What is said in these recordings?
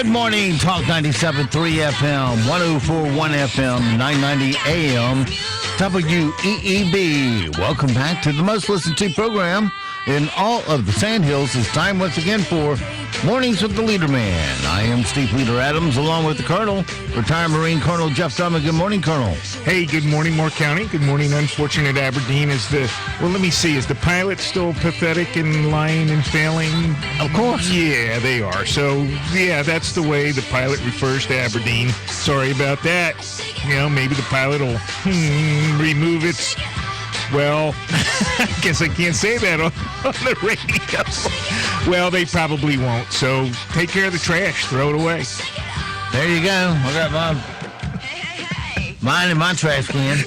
Good morning, Talk 97.3 FM, 104.1FM, 990 AM, WEEB. Welcome back to the most listened to program in all of the Sandhills. It's time once again for Mornings with the Leader Man. I am Steve Leader Adams, along with the Colonel, retired Marine Colonel Jeff Drummond. Good morning, Colonel. Hey, good morning, Moore County. Good morning, unfortunate Aberdeen. Is the pilot still pathetic and lying and failing? Of course. Yeah, they are. So, yeah, that's the way the pilot refers to Aberdeen. Sorry about that. You know, maybe the pilot will remove its... Well, I guess I can't say that on the radio. Well, they probably won't. So take care of the trash. Throw it away. There you go. I got mine in my trash can.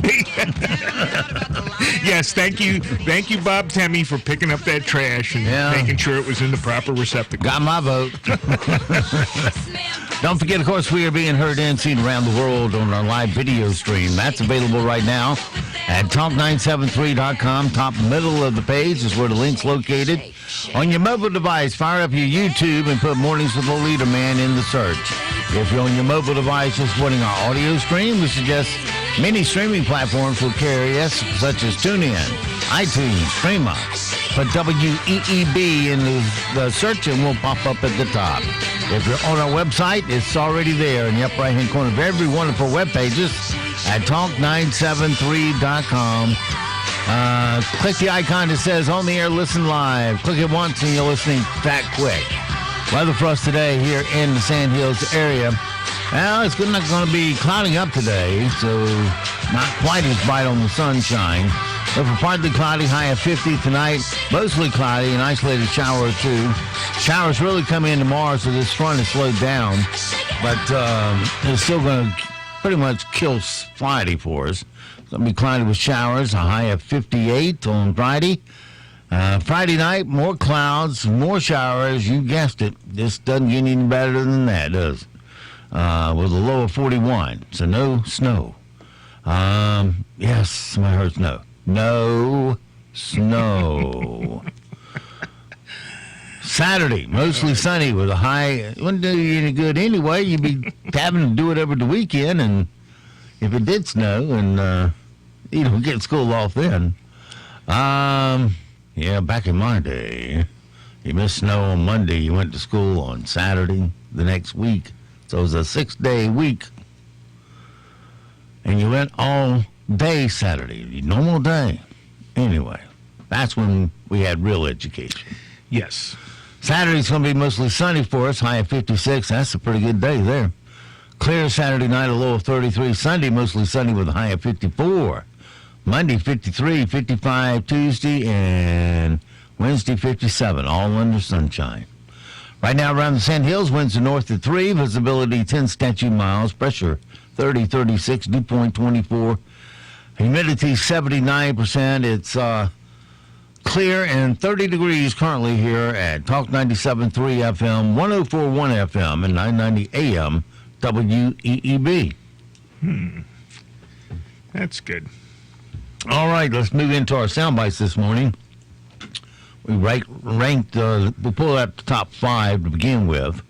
Yes, thank you. Thank you, Bob Temmie, for picking up that trash and making sure it was in the proper receptacle. Got my vote. Don't forget, of course, we are being heard and seen around the world on our live video stream. That's available right now at talk973.com. Top middle of the page is where the link's located. On your mobile device, fire up your YouTube and put Mornings with the Leader Man in the search. If you're on your mobile device just wanting our audio stream, we suggest many streaming platforms will carry us, such as TuneIn, iTunes, Streama. Put WEEB in the search and we'll pop up at the top. If you're on our website, it's already there in the upper right-hand corner of every one of our web pages at talk973.com. Click the icon that says On the Air, Listen Live. Click it once and you're listening that quick. Weather for us today here in the Sandhills area. Well, it's not going to be clouding up today, so not quite as bright on the sunshine. But for partly cloudy, high of 50 tonight. Mostly cloudy, an isolated shower or two. Showers really come in tomorrow, so this front is slowed down. But it's still going to pretty much kill Friday for us. It's going to be cloudy with showers, a high of 58 on Friday. Friday night, more clouds, more showers. You guessed it. This doesn't get any better than that, does it? With a low of 41. So no snow. Yes, somebody heard snow. No snow. Saturday, mostly sunny with a high. It wouldn't do you any good anyway. You'd be having to do it over the weekend, and if it did snow, and you don't get school off then. Yeah, back in my day, you missed snow on Monday, you went to school on Saturday the next week. So it was a 6-day week. And you went all day Saturday, normal day. Anyway, that's when we had real education. Yes. Saturday's going to be mostly sunny for us, high of 56. That's a pretty good day there. Clear Saturday night, a low of 33. Sunday, mostly sunny with a high of 54. Monday, 53, 55 Tuesday, and Wednesday, 57, all under sunshine. Right now around the Sandhills, winds are north at 3, visibility 10 statute miles, pressure 30, 36, dew point 24, humidity 79%. It's clear and 30 degrees currently here at Talk 97.3 FM, 104.1 FM, and 990 AM WEEB. That's good. All right, let's move into our sound bites this morning. We ranked, we pulled out the top 5 to begin with,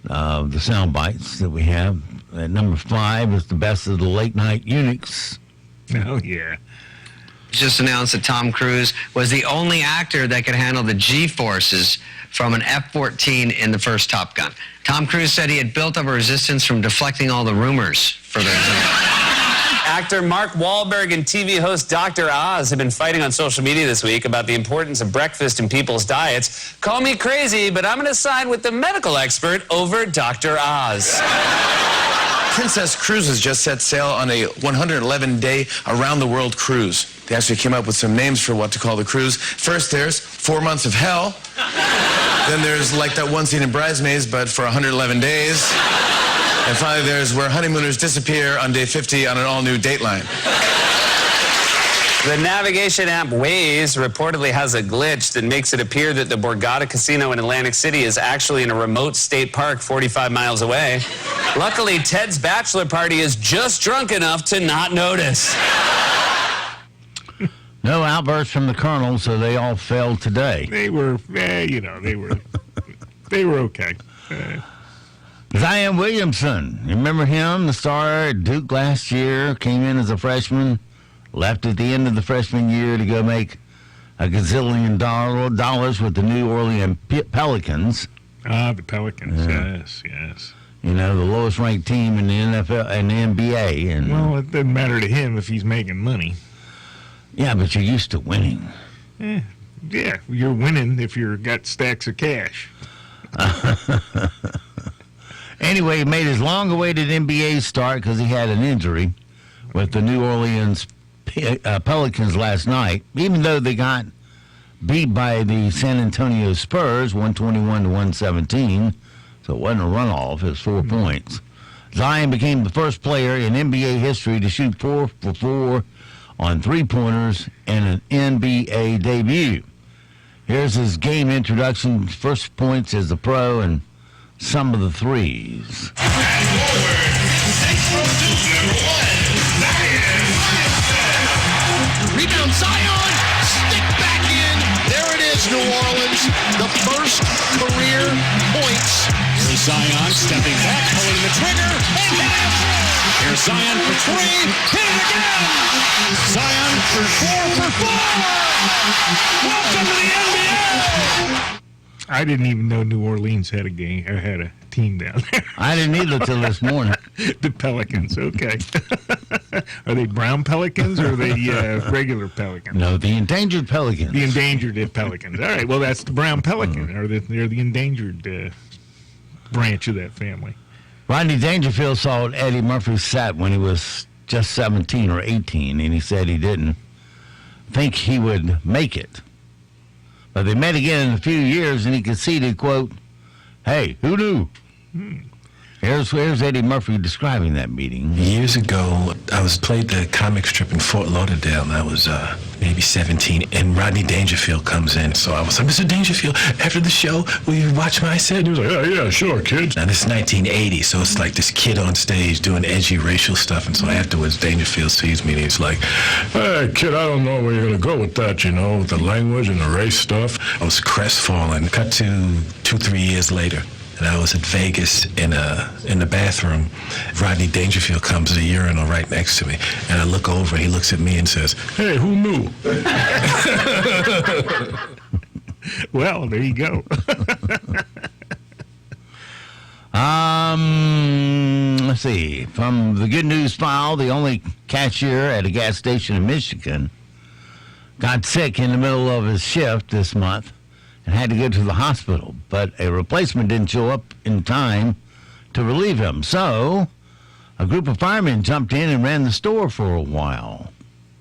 the sound bites that we have. At number 5 is the best of the late night Unix. Oh, yeah. Just announced that Tom Cruise was the only actor that could handle the G-forces from an F-14 in the first Top Gun. Tom Cruise said he had built up a resistance from deflecting all the rumors for those. Actor Mark Wahlberg and TV host Dr. Oz have been fighting on social media this week about the importance of breakfast in people's diets. Call me crazy, but I'm going to side with the medical expert over Dr. Oz. Princess Cruises just set sail on a 111-day around-the-world cruise. They actually came up with some names for what to call the cruise. First, there's 4 months of hell. Then there's like that one scene in Bridesmaids, but for 111 days. And finally, there's where honeymooners disappear on day 50 on an all-new Dateline. The navigation app Waze reportedly has a glitch that makes it appear that the Borgata Casino in Atlantic City is actually in a remote state park 45 miles away. Luckily, Ted's bachelor party is just drunk enough to not notice. No outbursts from the Colonel, so they all failed today. They were, they were okay. Zion Williamson, you remember him, the star at Duke last year, came in as a freshman, left at the end of the freshman year to go make a gazillion dollars with the New Orleans Pelicans. Ah, the Pelicans, yes. You know, the lowest ranked team in the NFL and the NBA. And, well, it doesn't matter to him if he's making money. Yeah, but you're used to winning. Yeah, you're winning if you've got stacks of cash. Anyway, he made his long-awaited NBA start because he had an injury with the New Orleans Pelicans last night, even though they got beat by the San Antonio Spurs 121-117. So it wasn't a runoff. It was 4 points. Zion became the first player in NBA history to shoot 4 for 4 on three-pointers in an NBA debut. Here's his game introduction. First points as a pro and some of the threes. And forward, 6 from Duke, number 1, Zion. Rebound, Zion, stick back in. There it is, New Orleans. The first career points. Here's Zion stepping back, pulling the trigger, and hit it. Here's Zion for 3, hit it again. Zion for 4 for 4. Welcome to the NBA. I didn't even know New Orleans had a game or had a team down there. I didn't either till this morning. The Pelicans, okay. Are they brown pelicans or are they regular pelicans? No, the endangered pelicans. The endangered pelicans. All right, well, that's the brown pelican. Or they're the endangered branch of that family. Rodney Dangerfield saw Eddie Murphy set when he was just 17 or 18, and he said he didn't think he would make it. But they met again in a few years, and he conceded, quote, "Hey, who knew?" Here's Eddie Murphy describing that meeting. Years ago, I played the comic strip in Fort Lauderdale, and I was maybe 17, and Rodney Dangerfield comes in. So I was like, "Mr. Dangerfield, after the show, will you watch my set?" And he was like, "Oh, yeah, sure, kid." And it's 1980, so it's like this kid on stage doing edgy racial stuff, and so afterwards, Dangerfield sees me, and he's like, "Hey, kid, I don't know where you're going to go with that, you know, with the language and the race stuff." I was crestfallen. Cut to 2-3 years later. And I was in Vegas in the bathroom. Rodney Dangerfield comes to the urinal right next to me. And I look over, and he looks at me and says, "Hey, who knew?" Well, there you go. Let's see. From the good news file, the only cashier at a gas station in Michigan got sick in the middle of his shift this month and had to go to the hospital, but a replacement didn't show up in time to relieve him. So a group of firemen jumped in and ran the store for a while.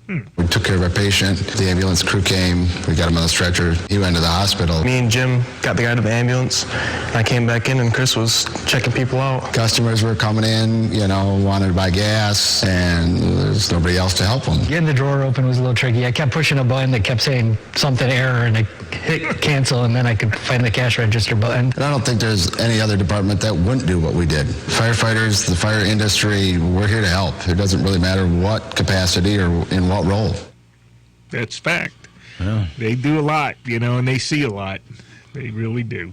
We took care of our patient. The ambulance crew came. We got him on the stretcher. He went to the hospital. Me and Jim got the guy to the ambulance. I came back in, and Chris was checking people out. Customers were coming in, you know, wanted to buy gas, and there's nobody else to help them. Getting the drawer open was a little tricky. I kept pushing a button that kept saying something error, and I hit cancel, and then I could find the cash register button. And I don't think there's any other department that wouldn't do what we did. Firefighters, the fire industry, we're here to help. It doesn't really matter what capacity or in what role. That's fact. Yeah. They do a lot, you know, and they see a lot. They really do.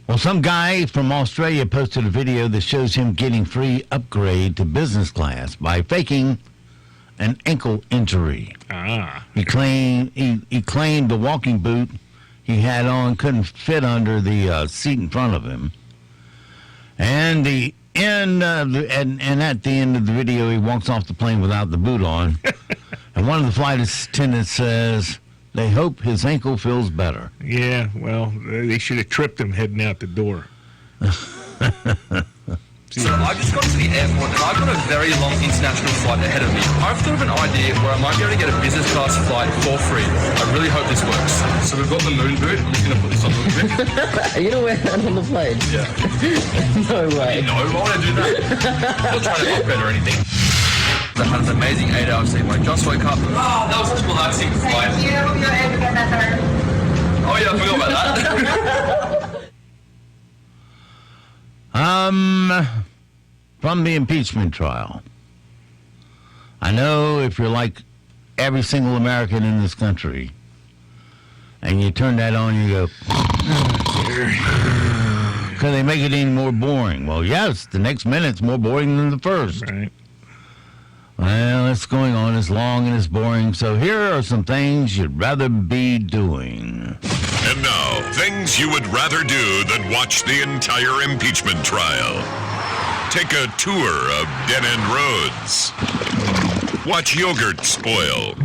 Well, some guy from Australia posted a video that shows him getting free upgrade to business class by faking an ankle injury. He claimed the walking boot he had on couldn't fit under the seat in front of him. And at the end of the video, he walks off the plane without the boot on. And one of the flight attendants says they hope his ankle feels better. Yeah, well, they should have tripped him heading out the door. So I just got to the airport and I've got a very long international flight ahead of me. I've thought of an idea where I might be able to get a business class flight for free. I really hope this works. So we've got the moon boot. I'm just going to put this on a little bit. Are you going to wear that on the plane? Yeah. No way. No, why would I do that? I'm not trying to upgrade or anything. I had an amazing 8-hour sleep. I just woke up. Oh, that was such a relaxing flight. Thank you. You're able to get that through. Oh yeah, I forgot about that. From the impeachment trial. I know if you're like every single American in this country, and you turn that on, you go, Can they make it any more boring? Well, yes, the next minute's more boring than the first. Right. Well, it's going on as long and as boring, so here are some things you'd rather be doing. And now, things you would rather do than watch the entire impeachment trial. Take a tour of dead-end roads. Watch yogurt spoil.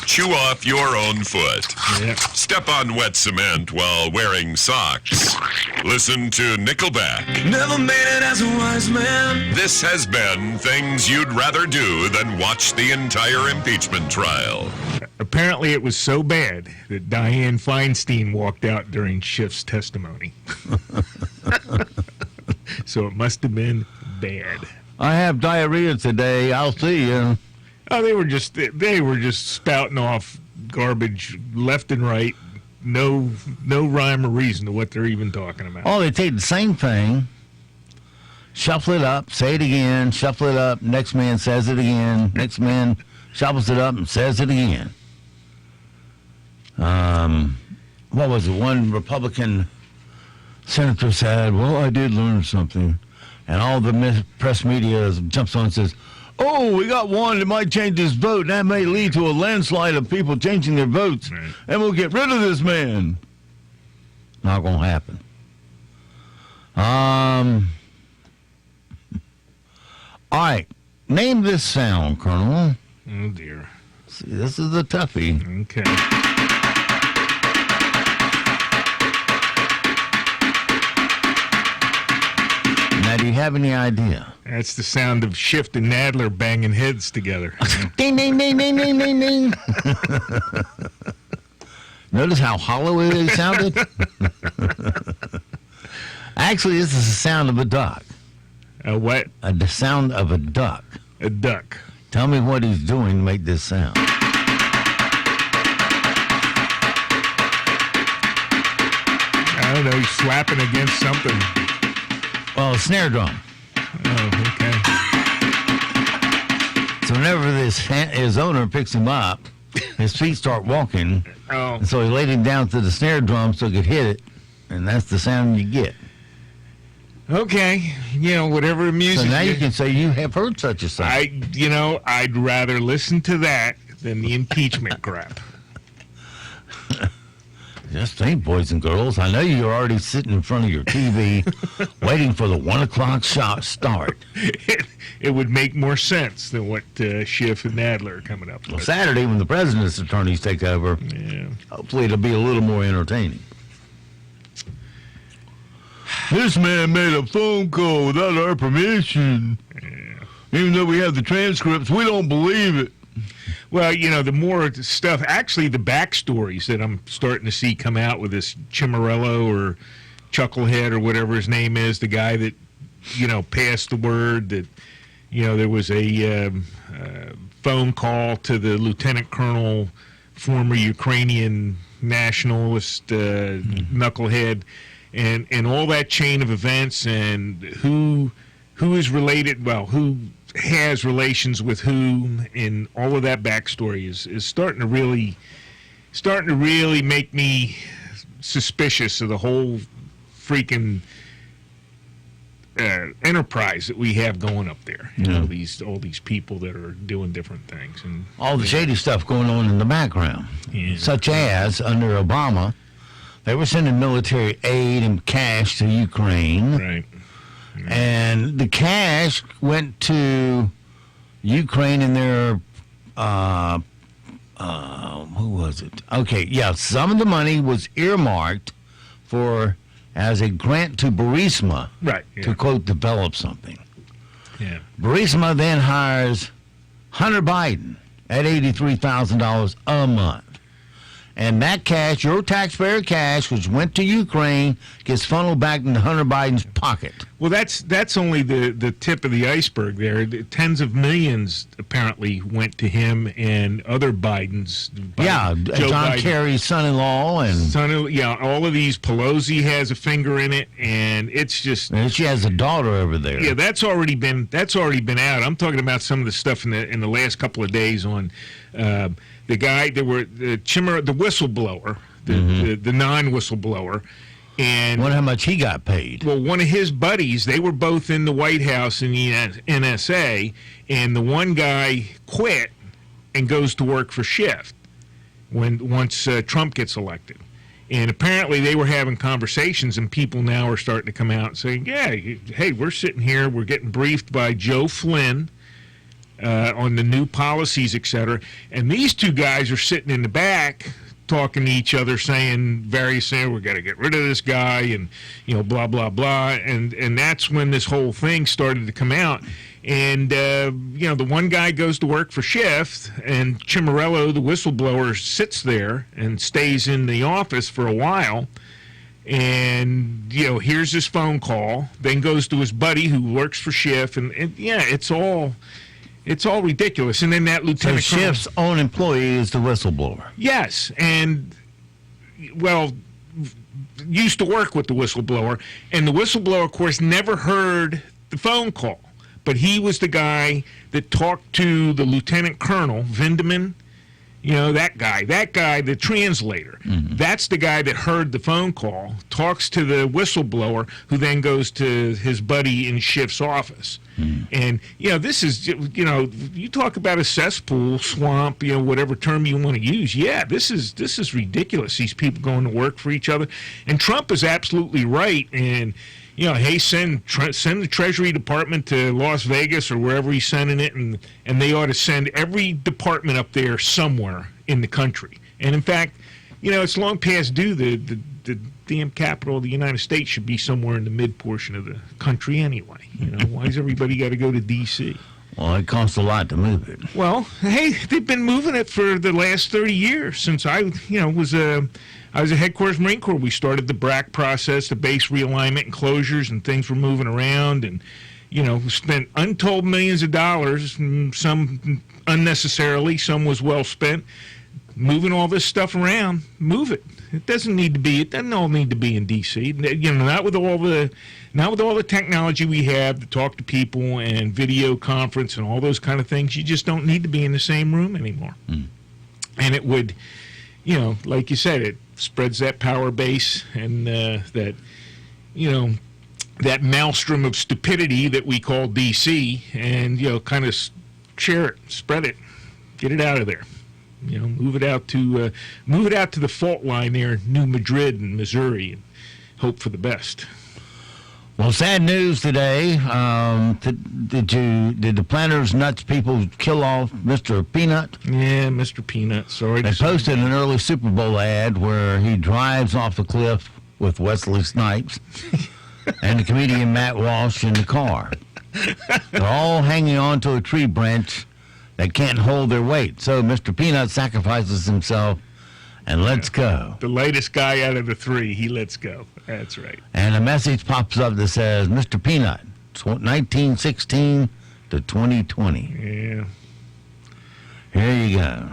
Chew off your own foot. Yep. Step on wet cement while wearing socks. Listen to Nickelback. Never made it as a wise man. This has been Things You'd Rather Do Than Watch the Entire Impeachment Trial. Apparently it was so bad that Dianne Feinstein walked out during Schiff's testimony. So it must have been bad. I have diarrhea today. I'll see you. Oh, they were just spouting off garbage left and right. No rhyme or reason to what they're even talking about. Oh, they take the same thing, shuffle it up, say it again, shuffle it up. Next man says it again. Next man shuffles it up and says it again. What was it? One Republican senator said, "Well, I did learn something," and all the press media jumps on and says, "Oh, we got one that might change his vote, and that may lead to a landslide of people changing their votes, and we'll get rid of this man." Not going to happen. All right. Name this sound, Colonel. Oh, dear. See, this is a toughie. Okay. Now, do you have any idea? That's the sound of Schiff and Nadler banging heads together. Ding, ding, ding, ding, ding, ding, ding. Notice how hollow it sounded? Actually, this is the sound of a duck. A what? The sound of a duck. A duck. Tell me what he's doing to make this sound. I don't know. He's slapping against something. Well, a snare drum. Oh, okay. So whenever his owner picks him up, his feet start walking. Oh. And so he laid him down to the snare drum so he could hit it, and that's the sound you get. Okay, whatever music. So now you can say you have heard such a sound. I'd rather listen to that than the impeachment crap. Just think, boys and girls, I know you're already sitting in front of your TV waiting for the 1 o'clock start. It would make more sense than what Schiff and Nadler are coming up with. Well, Saturday, when the president's attorneys take over, hopefully it'll be a little more entertaining. This man made a phone call without our permission. Yeah. Even though we have the transcripts, we don't believe it. Well, the more stuff, actually the backstories that I'm starting to see come out with this Chimarello or Chucklehead or whatever his name is, the guy that, passed the word that, there was a phone call to the lieutenant colonel, former Ukrainian nationalist knucklehead, and all that chain of events and who is related, who has relations with whom, and all of that backstory is starting to really make me suspicious of the whole freaking enterprise that we have going up there. All these people that are doing different things, and all the shady stuff going on in the background, such as under Obama, they were sending military aid and cash to Ukraine. Right. And the cash went to Ukraine in their, who was it? Okay, yeah, some of the money was earmarked as a grant to Burisma, right, to, quote, develop something. Yeah. Burisma then hires Hunter Biden at $83,000 a month. And that cash, your taxpayer cash, which went to Ukraine, gets funneled back into Hunter Biden's pocket. Well, that's only the tip of the iceberg there. Tens of millions apparently went to him and other Bidens. Joe John Biden, Kerry's son-in-law and all of these. Pelosi has a finger in it, and it's just. And she has a daughter over there. Yeah, that's already been out. I'm talking about some of the stuff in the last couple of days on. The guy, the whistleblower, the non-whistleblower, And wonder how much he got paid. Well, one of his buddies, they were both in the White House in the NSA, and the one guy quit and goes to work for Schiff once Trump gets elected. And apparently they were having conversations, and people now are starting to come out and saying, yeah, hey, we're sitting here, we're getting briefed by Joe Flynn on the new policies, et cetera. And these two guys are sitting in the back talking to each other, saying various things, we're going to get rid of this guy, and, you know, blah, blah, blah. And that's when this whole thing started to come out. And, you know, the one guy goes to work for Schiff, and Cimarello, the whistleblower, sits there and stays in the office for a while. And, you know, hears this phone call, then goes to his buddy who works for Schiff. And yeah, it's all ridiculous. And then that lieutenant So Schiff's own employee is the whistleblower. Yes, and, well, used to work with the whistleblower. And the whistleblower, of course, never heard the phone call. But he was the guy that talked to the lieutenant colonel, Vindeman, you know, that guy, the translator. Mm-hmm. That's the guy that heard the phone call, talks to the whistleblower, who then goes to his buddy in Schiff's office. Mm. And, you know, this is, you know, you talk about a cesspool, swamp, you know, whatever term you want to use. Yeah, this is ridiculous, these people going to work for each other. And Trump is absolutely right. And, you know, hey, send the Treasury Department to Las Vegas or wherever he's sending it, and they ought to send every department up there somewhere in the country. And in fact, you know, it's long past due. The damn capital of the United States should be somewhere in the mid portion of the country anyway. You know, why does everybody got to go to D.C.? Well, it costs a lot to move it. Well, hey, they've been moving it for the last 30 years since I was a headquarters Marine Corps. We started the BRAC process, the base realignment and closures, and things were moving around, and, you know, spent untold millions of dollars, some unnecessarily, some was well spent, moving all this stuff around. Move it. It doesn't all need to be in D.C. You know, not with all the technology we have to talk to people and video conference and all those kind of things. You just don't need to be in the same room anymore. Mm. And it would, you know, like you said, it spreads that power base and that, you know, that maelstrom of stupidity that we call D.C. and, you know, kind of share it, spread it, get it out of there. You know, move it out to the fault line there, New Madrid and Missouri, and hope for the best. Well, sad news today. Did the Planters Nuts people kill off Mr. Peanut? Yeah, Mr. Peanut. Sorry. They posted an early Super Bowl ad where he drives off the cliff with Wesley Snipes and the comedian Matt Walsh in the car. They're all hanging onto a tree branch that can't hold their weight. So Mr. Peanut sacrifices himself and lets go. The latest guy out of the three, he lets go. That's right. And a message pops up that says, Mr. Peanut, 1916 to 2020. Yeah. Here you go.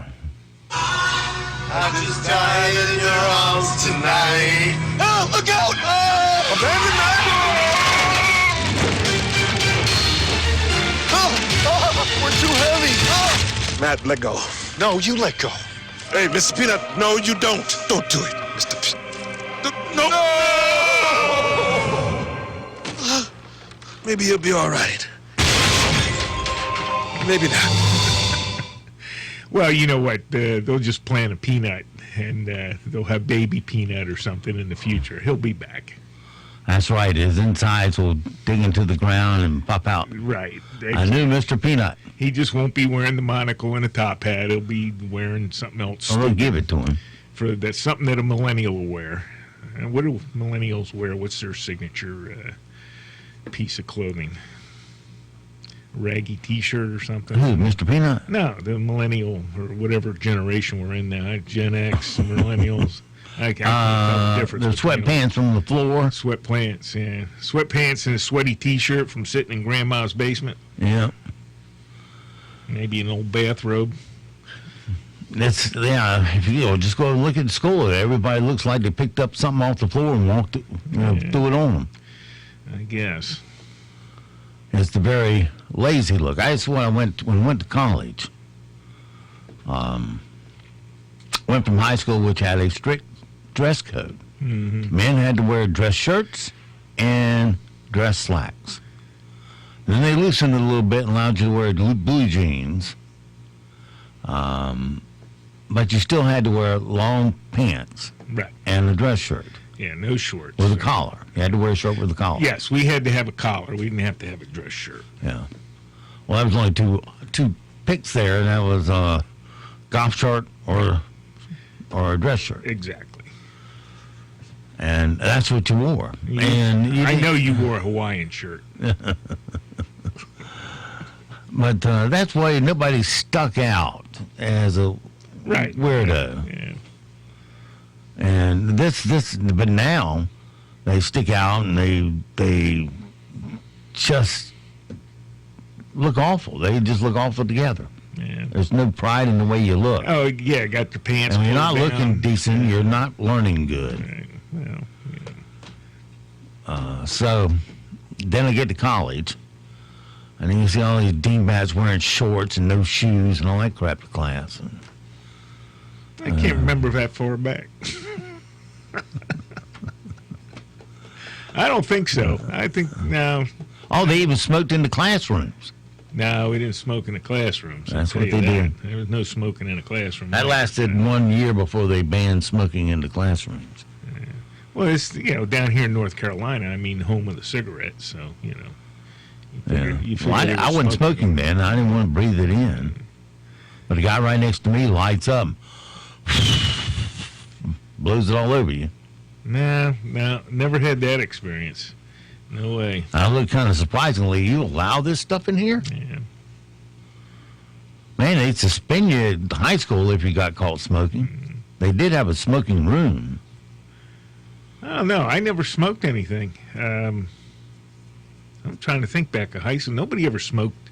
I just died in your arms tonight. Oh, look out! Oh, we're too heavy. Oh. Matt, let go. No, you let go. Hey, Mr. Peanut, no, you don't. Don't do it, Mr. Peanut. No. Maybe he'll be all right. Maybe not. Well, you know what? They'll just plant a peanut, and they'll have baby peanut or something in the future. He'll be back. That's right. His insides will dig into the ground and pop out. Right. I knew Mr. Peanut. He just won't be wearing the monocle and a top hat. He'll be wearing something else. Or we'll give it to him. That's something that a millennial will wear. And what do millennials wear? What's their signature piece of clothing? Raggy T-shirt or something? Who, Mr. Peanut? No, the millennial or whatever generation we're in now. Gen X, millennials. I can't tell the difference. The sweatpants from the floor. Sweatpants, yeah. Sweatpants and a sweaty T-shirt from sitting in Grandma's basement. Yeah. Maybe an old bathrobe. If you just go and look at the school, everybody looks like they picked up something off the floor and walked it, threw it on them. I guess. It's the very lazy look. That's when I went to college. Went from high school, which had a strict dress code. Mm-hmm. Men had to wear dress shirts and dress slacks. Then they loosened it a little bit and allowed you to wear blue jeans. But you still had to wear long pants Right. and a dress shirt Yeah, no shorts. with a collar. You had to wear a shirt with a collar. Yes, we had to have a collar. We didn't have to have a dress shirt. Yeah. Well, that was only two picks there, and that was a golf shirt or a dress shirt. Exactly. And that's what you wore. And I know you wore a Hawaiian shirt. But that's why nobody stuck out as a Right. weirdo. Yeah. And but now they stick out and they just look awful. They just look awful together. Yeah. There's no pride in the way you look. Oh, yeah, got your pants And when you're not pulled looking down. decent, you're not learning good. Right. Well, So then I get to college, and then you see all these dingbats wearing shorts and no shoes and all that crap to class. And, I can't remember that far back. I don't think so. I think, no. oh, they even smoked in the classrooms. No, we didn't smoke in the classrooms. That's I'll what tell they you did. that. There was no smoking in a classroom. That lasted 1 year before they banned smoking in the classrooms. Well, it's, down here in North Carolina, I mean, home of the cigarette, so, you Yeah. figure Well, they were I wasn't smoking then. I didn't want to breathe it in. But the guy right next to me lights up, blows it all over you. No, never had that experience. No way. I looked kind of surprisingly. You allow this stuff in here? Yeah. Man, they'd suspend you at high school if you got caught smoking. They did have a smoking room. Oh, no, I never smoked anything. I'm trying to think back of high school. Nobody ever smoked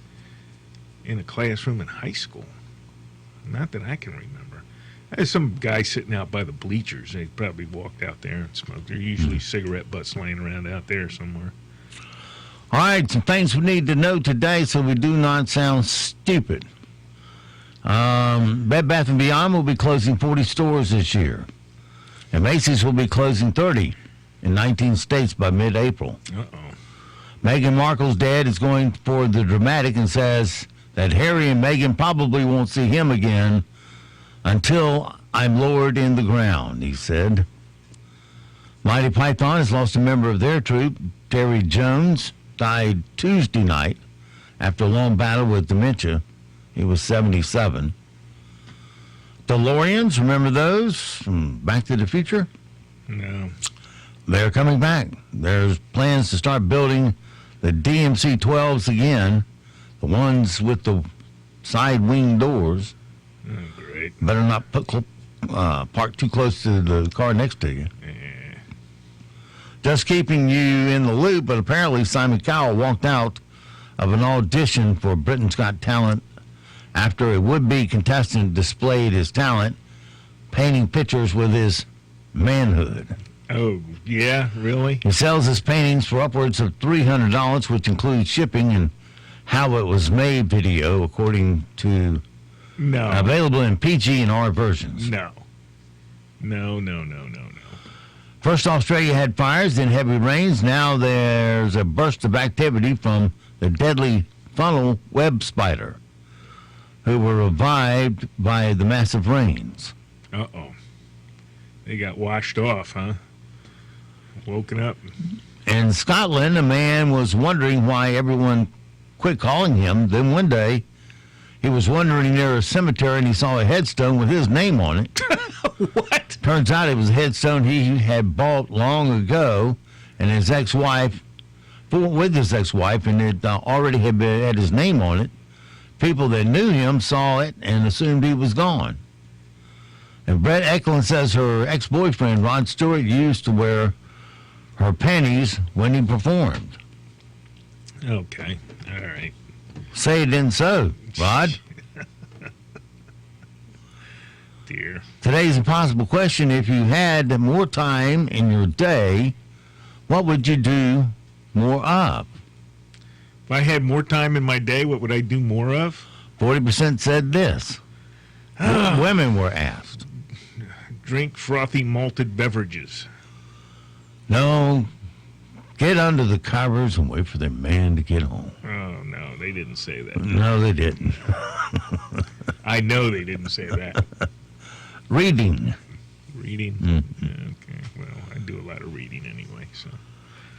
in a classroom in high school. Not that I can remember. There's some guy sitting out by the bleachers. They probably walked out there and smoked. There are usually cigarette butts laying around out there somewhere. All right, some things we need to know today so we do not sound stupid. Bed Bath & Beyond will be closing 40 stores this year. And Macy's will be closing 30 in 19 states by mid-April. Uh-oh. Meghan Markle's dad is going for the dramatic and says that Harry and Meghan probably won't see him again until I'm lowered in the ground, he said. Mighty Python has lost a member of their troupe. Terry Jones died Tuesday night after a long battle with dementia. He was 77. DeLoreans, remember those from Back to the Future? No. They're coming back. There's plans to start building the DMC-12s again, the ones with the side wing doors. Oh, great. Better not park too close to the car next to you. Just keeping you in the loop, but apparently Simon Cowell walked out of an audition for Britain's Got Talent after a would-be contestant displayed his talent painting pictures with his manhood. Oh, yeah? Really? He sells his paintings for upwards of $300, which includes shipping and how it was made video, according to No. available in PG and R versions. No. No. First, Australia had fires, then heavy rains. Now there's a burst of activity from the deadly funnel web spider, who were revived by the massive rains. Uh-oh. They got washed off, huh? Woken up. In Scotland, a man was wondering why everyone quit calling him. Then one day, he was wandering near a cemetery and he saw a headstone with his name on it. What? Turns out it was a headstone he had bought long ago, and his ex-wife, with his ex-wife, and it already had his name on it. People that knew him saw it and assumed he was gone. And Brett Eklund says her ex-boyfriend, Rod Stewart, used to wear her panties when he performed. Okay. All right. Say it isn't so, Rod. Dear. Today's impossible question. If you had more time in your day, what would you do more of? If I had more time in my day, what would I do more of? 40% said this. Women were asked. Drink frothy malted beverages. No, get under the covers and wait for their man to get home. Oh, no, they didn't say that. No, they didn't. I know they didn't say that. Reading. Reading? Mm-hmm. Okay, well, I do a lot of reading anyway, so.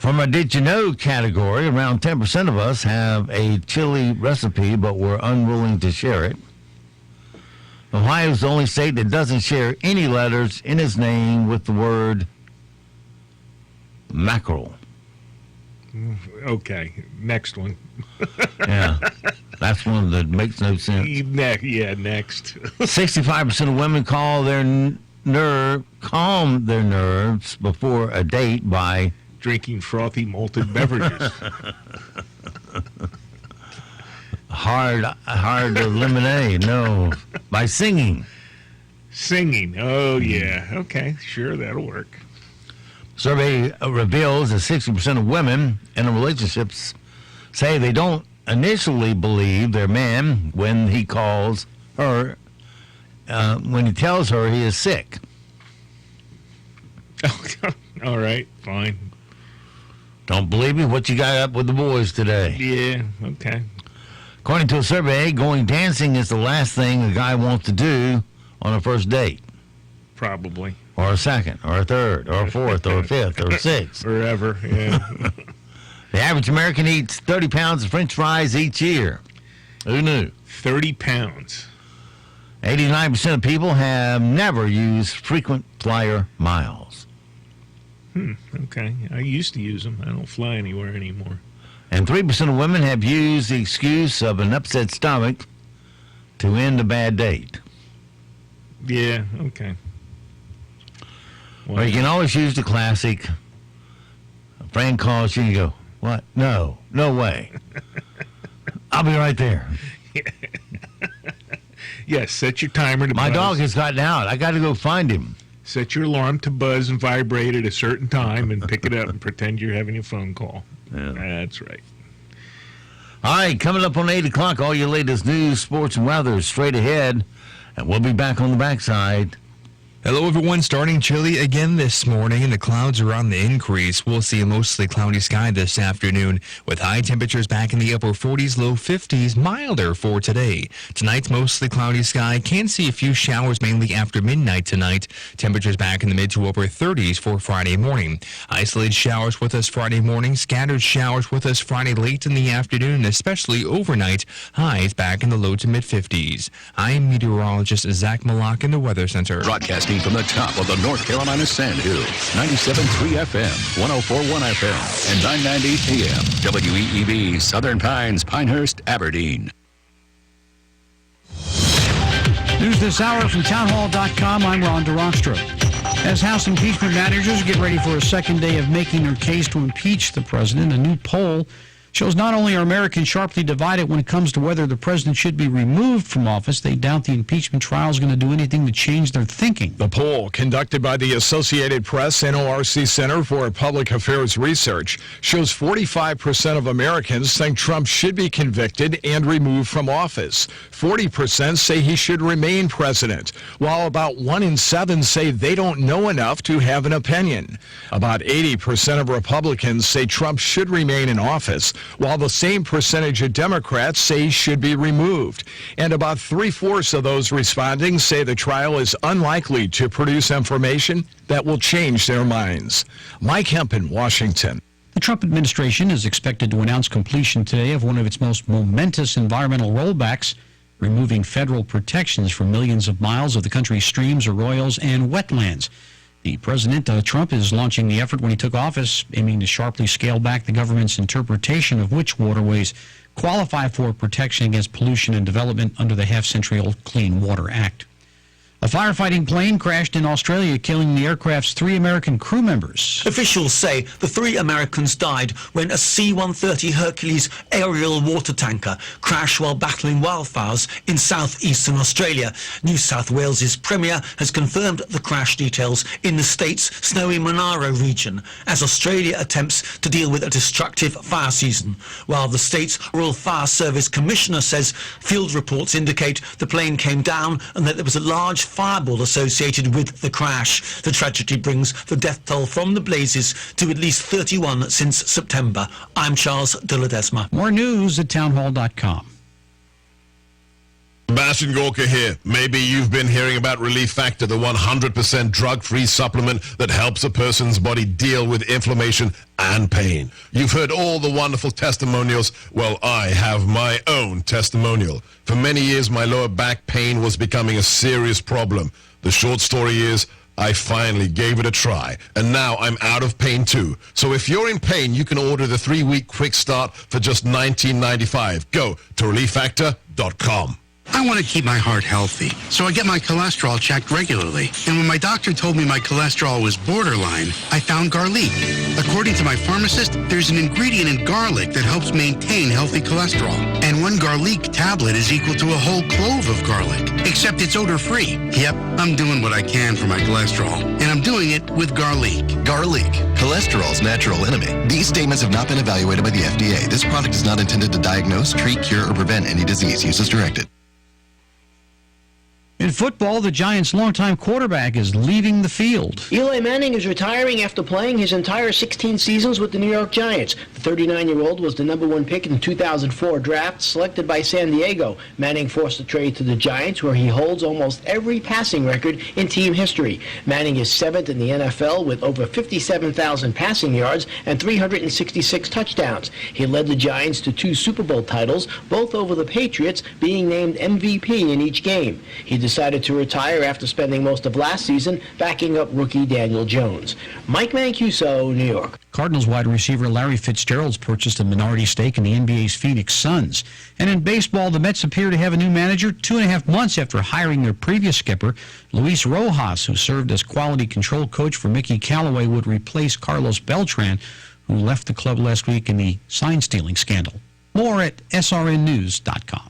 From our Did You Know category, around 10% of us have a chili recipe, but we're unwilling to share it. Ohio is the only state that doesn't share any letters in its name with the word mackerel. Okay, next one. Yeah, that's one that makes no sense. Yeah, next. 65% of women calm their nerves before a date by drinking frothy malted beverages. Hard lemonade. No, by singing. Singing. Oh yeah. Okay, sure, that'll work. Survey reveals that 60% of women in relationships say they don't initially believe their man when he calls her, when he tells her he is sick. All right, fine. Don't believe me? What you got up with the boys today? Yeah, okay. According to a survey, going dancing is the last thing a guy wants to do on a first date. Probably. Or a second, or a third, or a fourth, or a fifth, or a sixth. Forever, yeah. The average American eats 30 pounds of French fries each year. Who knew? 30 pounds. 89% of people have never used frequent flyer miles. Okay. I used to use them. I don't fly anywhere anymore. And 3% of women have used the excuse of an upset stomach to end a bad date. Yeah, okay. Or you can always use the classic, a friend calls you and you go, what? No way. I'll be right there. Yes, set your timer to My buzz. dog has gotten out. I got to go find him. Set your alarm to buzz and vibrate at a certain time and pick it up and pretend you're having a phone call. Yeah. That's right. All right, coming up on 8 o'clock, all your latest news, sports, and weather straight ahead. And we'll be back on the backside. Hello, everyone. Starting chilly again this morning, and the clouds are on the increase. We'll see a mostly cloudy sky this afternoon, with high temperatures back in the upper 40s, low 50s, milder for today. Tonight's mostly cloudy sky. Can see a few showers mainly after midnight tonight. Temperatures back in the mid to upper 30s for Friday morning. Isolated showers with us Friday morning. Scattered showers with us Friday late in the afternoon, especially overnight. Highs back in the low to mid 50s. I'm meteorologist Zach Malak in the Weather Center. Broadcasting from the top of the North Carolina Sandhills, 97.3 FM, 104.1FM, and 990 AM, WEEB, Southern Pines, Pinehurst, Aberdeen. News this hour from townhall.com. I'm Ron DeRostro. As House impeachment managers get ready for a second day of making their case to impeach the president, a new poll shows not only are Americans sharply divided when it comes to whether the president should be removed from office, they doubt the impeachment trial is going to do anything to change their thinking. The poll, conducted by the Associated Press NORC Center for Public Affairs Research, shows 45% of Americans think Trump should be convicted and removed from office. 40% say he should remain president, while about 1 in 7 say they don't know enough to have an opinion. About 80% of Republicans say Trump should remain in office, while the same percentage of Democrats say he should be removed. And about 3/4 of those responding say the trial is unlikely to produce information that will change their minds. Mike Hemp in Washington. The Trump administration is expected to announce completion today of one of its most momentous environmental rollbacks, removing federal protections for millions of miles of the country's streams, arroyos, and wetlands. The President, Trump, is launching the effort when he took office, aiming to sharply scale back the government's interpretation of which waterways qualify for protection against pollution and development under the half-century-old Clean Water Act. A firefighting plane crashed in Australia, killing the aircraft's 3 American crew members. Officials say the 3 Americans died when a C-130 Hercules aerial water tanker crashed while battling wildfires in southeastern Australia. New South Wales's Premier has confirmed the crash details in the state's snowy Monaro region as Australia attempts to deal with a destructive fire season, while the state's Royal Fire Service Commissioner says field reports indicate the plane came down and that there was a large fireball associated with the crash. The tragedy brings the death toll from the blazes to at least 31 since September. I'm Charles de Ledesma. More news at townhall.com. Sebastian Gorka here. Maybe you've been hearing about Relief Factor, the 100% drug-free supplement that helps a person's body deal with inflammation and pain. You've heard all the wonderful testimonials. Well, I have my own testimonial. For many years, my lower back pain was becoming a serious problem. The short story is, I finally gave it a try, and now I'm out of pain too. So if you're in pain, you can order the 3-week quick start for just $19.95. Go to relieffactor.com. I want to keep my heart healthy, so I get my cholesterol checked regularly. And when my doctor told me my cholesterol was borderline, I found garlic. According to my pharmacist, there's an ingredient in garlic that helps maintain healthy cholesterol. And one garlic tablet is equal to a whole clove of garlic, except it's odor-free. Yep, I'm doing what I can for my cholesterol, and I'm doing it with garlic. Garlic, cholesterol's natural enemy. These statements have not been evaluated by the FDA. This product is not intended to diagnose, treat, cure, or prevent any disease. Use as directed. In football, the Giants' longtime quarterback is leaving the field. Eli Manning is retiring after playing his entire 16 seasons with the New York Giants. The 39-year-old was the #1 pick in the 2004 draft, selected by San Diego. Manning forced a trade to the Giants, where he holds almost every passing record in team history. Manning is 7th in the NFL with over 57,000 passing yards and 366 touchdowns. He led the Giants to 2 Super Bowl titles, both over the Patriots, being named MVP in each game. He decided to retire after spending most of last season backing up rookie Daniel Jones. Mike Mancuso, New York. Cardinals wide receiver Larry Fitzgerald's purchased a minority stake in the NBA's Phoenix Suns. And in baseball, the Mets appear to have a new manager 2.5 months after hiring their previous skipper. Luis Rojas, who served as quality control coach for Mickey Callaway, would replace Carlos Beltran, who left the club last week in the sign-stealing scandal. More at srnnews.com.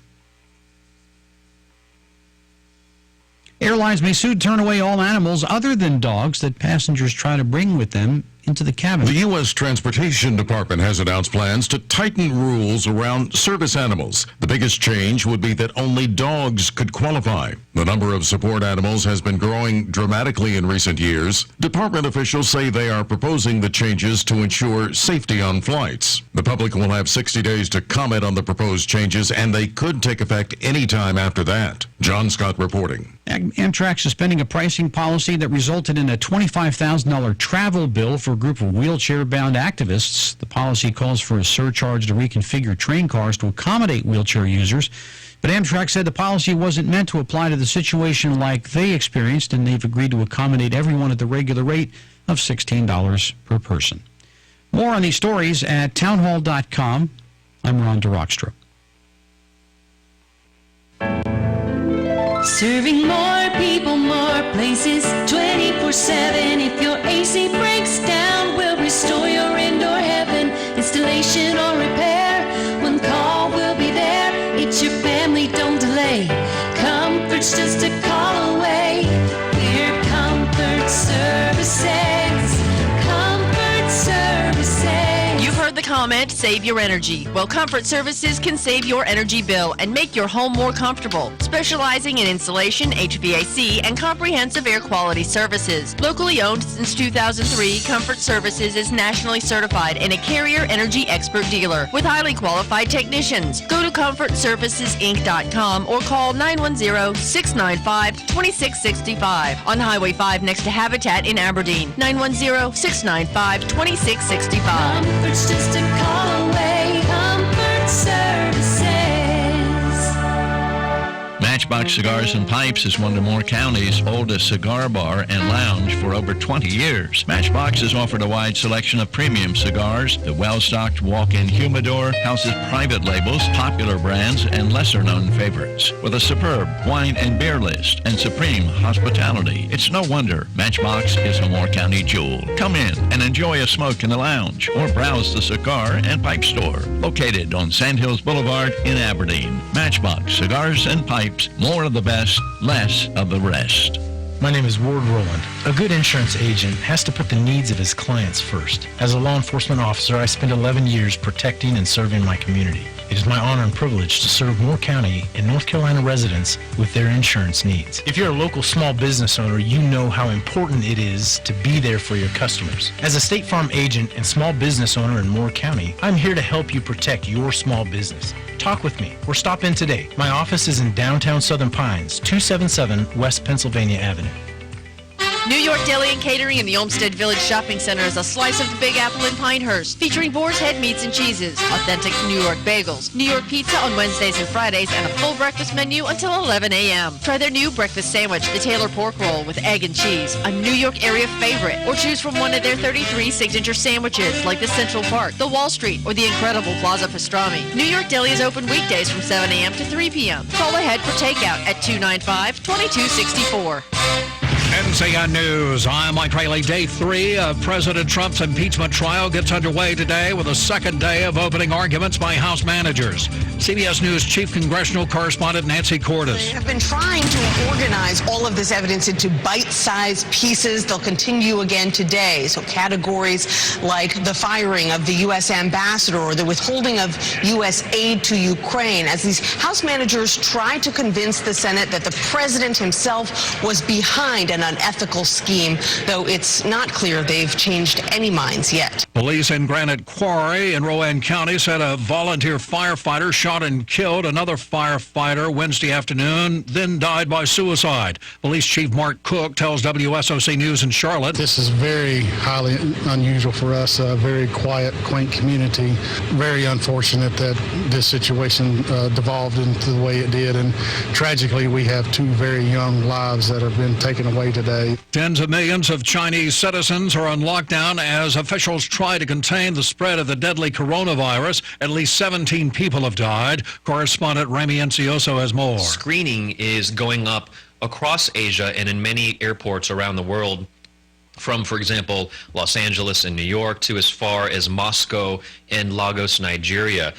Airlines may soon turn away all animals other than dogs that passengers try to bring with them into the cabin. The U.S. Transportation Department has announced plans to tighten rules around service animals. The biggest change would be that only dogs could qualify. The number of support animals has been growing dramatically in recent years. Department officials say they are proposing the changes to ensure safety on flights. The public will have 60 days to comment on the proposed changes, and they could take effect any time after that. John Scott reporting. Amtrak suspending a pricing policy that resulted in a $25,000 travel bill for a group of wheelchair-bound activists. The policy calls for a surcharge to reconfigure train cars to accommodate wheelchair users. But Amtrak said the policy wasn't meant to apply to the situation like they experienced, and they've agreed to accommodate everyone at the regular rate of $16 per person. More on these stories at townhall.com. I'm Ron DeRockstra. Serving more people, more places, 24/7. If your AC breaks down, we'll restore your indoor heaven. Installation or repair, one call will be there. It's your family, don't delay. Comfort's just a call away. We're Comfort Services. Comfort Services. You've heard the comment, save your energy. Well, Comfort Services can save your energy bill and make your home more comfortable. Specializing in installation, HVAC, and comprehensive air quality services. Locally owned since 2003, Comfort Services is nationally certified and a Carrier Energy Expert dealer with highly qualified technicians. Go to ComfortServicesInc.com or call 910-695-2665 on Highway 5 next to Habitat in Aberdeen. 910-695-2665. It's just a call away. Comfort Services. Matchbox Cigars and Pipes is one of Moore County's oldest cigar bar and lounge for over 20 years. Matchbox has offered a wide selection of premium cigars. The well-stocked walk-in humidor houses private labels, popular brands, and lesser-known favorites. With a superb wine and beer list and supreme hospitality, it's no wonder Matchbox is a Moore County jewel. Come in and enjoy a smoke in the lounge or browse the cigar and pipe store located on Sandhills Boulevard in Aberdeen. Matchbox Cigars and Pipes. More of the best, less of the rest. My name is Ward Rowland. A good insurance agent has to put the needs of his clients first. As a law enforcement officer, I spent 11 years protecting and serving my community. It is my honor and privilege to serve Moore County and North Carolina residents with their insurance needs. If you're a local small business owner, you know how important it is to be there for your customers. As a State Farm agent and small business owner in Moore County, I'm here to help you protect your small business. Talk with me or stop in today. My office is in downtown Southern Pines, 277 West Pennsylvania Avenue. New York Deli and Catering in the Olmsted Village Shopping Center is a slice of the Big Apple in Pinehurst, featuring Boar's Head meats and cheeses, authentic New York bagels, New York pizza on Wednesdays and Fridays, and a full breakfast menu until 11 a.m. Try their new breakfast sandwich, the Taylor Pork Roll with egg and cheese, a New York area favorite, or choose from one of their 33 signature sandwiches like the Central Park, the Wall Street, or the incredible Plaza Pastrami. New York Deli is open weekdays from 7 a.m. to 3 p.m. Call ahead for takeout at 295-2264. NCN News. I'm Mike Rayleigh. Day 3 of President Trump's impeachment trial gets underway today with a second day of opening arguments by House managers. CBS News Chief Congressional Correspondent Nancy Cordes. They have been trying to organize all of this evidence into bite-sized pieces. They'll continue again today. So categories like the firing of the U.S. ambassador or the withholding of U.S. aid to Ukraine, as these House managers try to convince the Senate that the president himself was behind an unethical scheme, though it's not clear they've changed any minds yet. Police in Granite Quarry in Rowan County said a volunteer firefighter shot and killed another firefighter Wednesday afternoon, then died by suicide. Police Chief Mark Cook tells WSOC News in Charlotte. This is very highly unusual for us, a very quiet, quaint community. Very unfortunate that this situation devolved into the way it did, and tragically we have two very young lives that have been taken away today. Tens of millions of Chinese citizens are on lockdown as officials try to contain the spread of the deadly coronavirus. At least 17 people have died. Correspondent Remy Encioso has more. Screening is going up across Asia and in many airports around the world, from, for example, Los Angeles and New York to as far as Moscow and Lagos, Nigeria.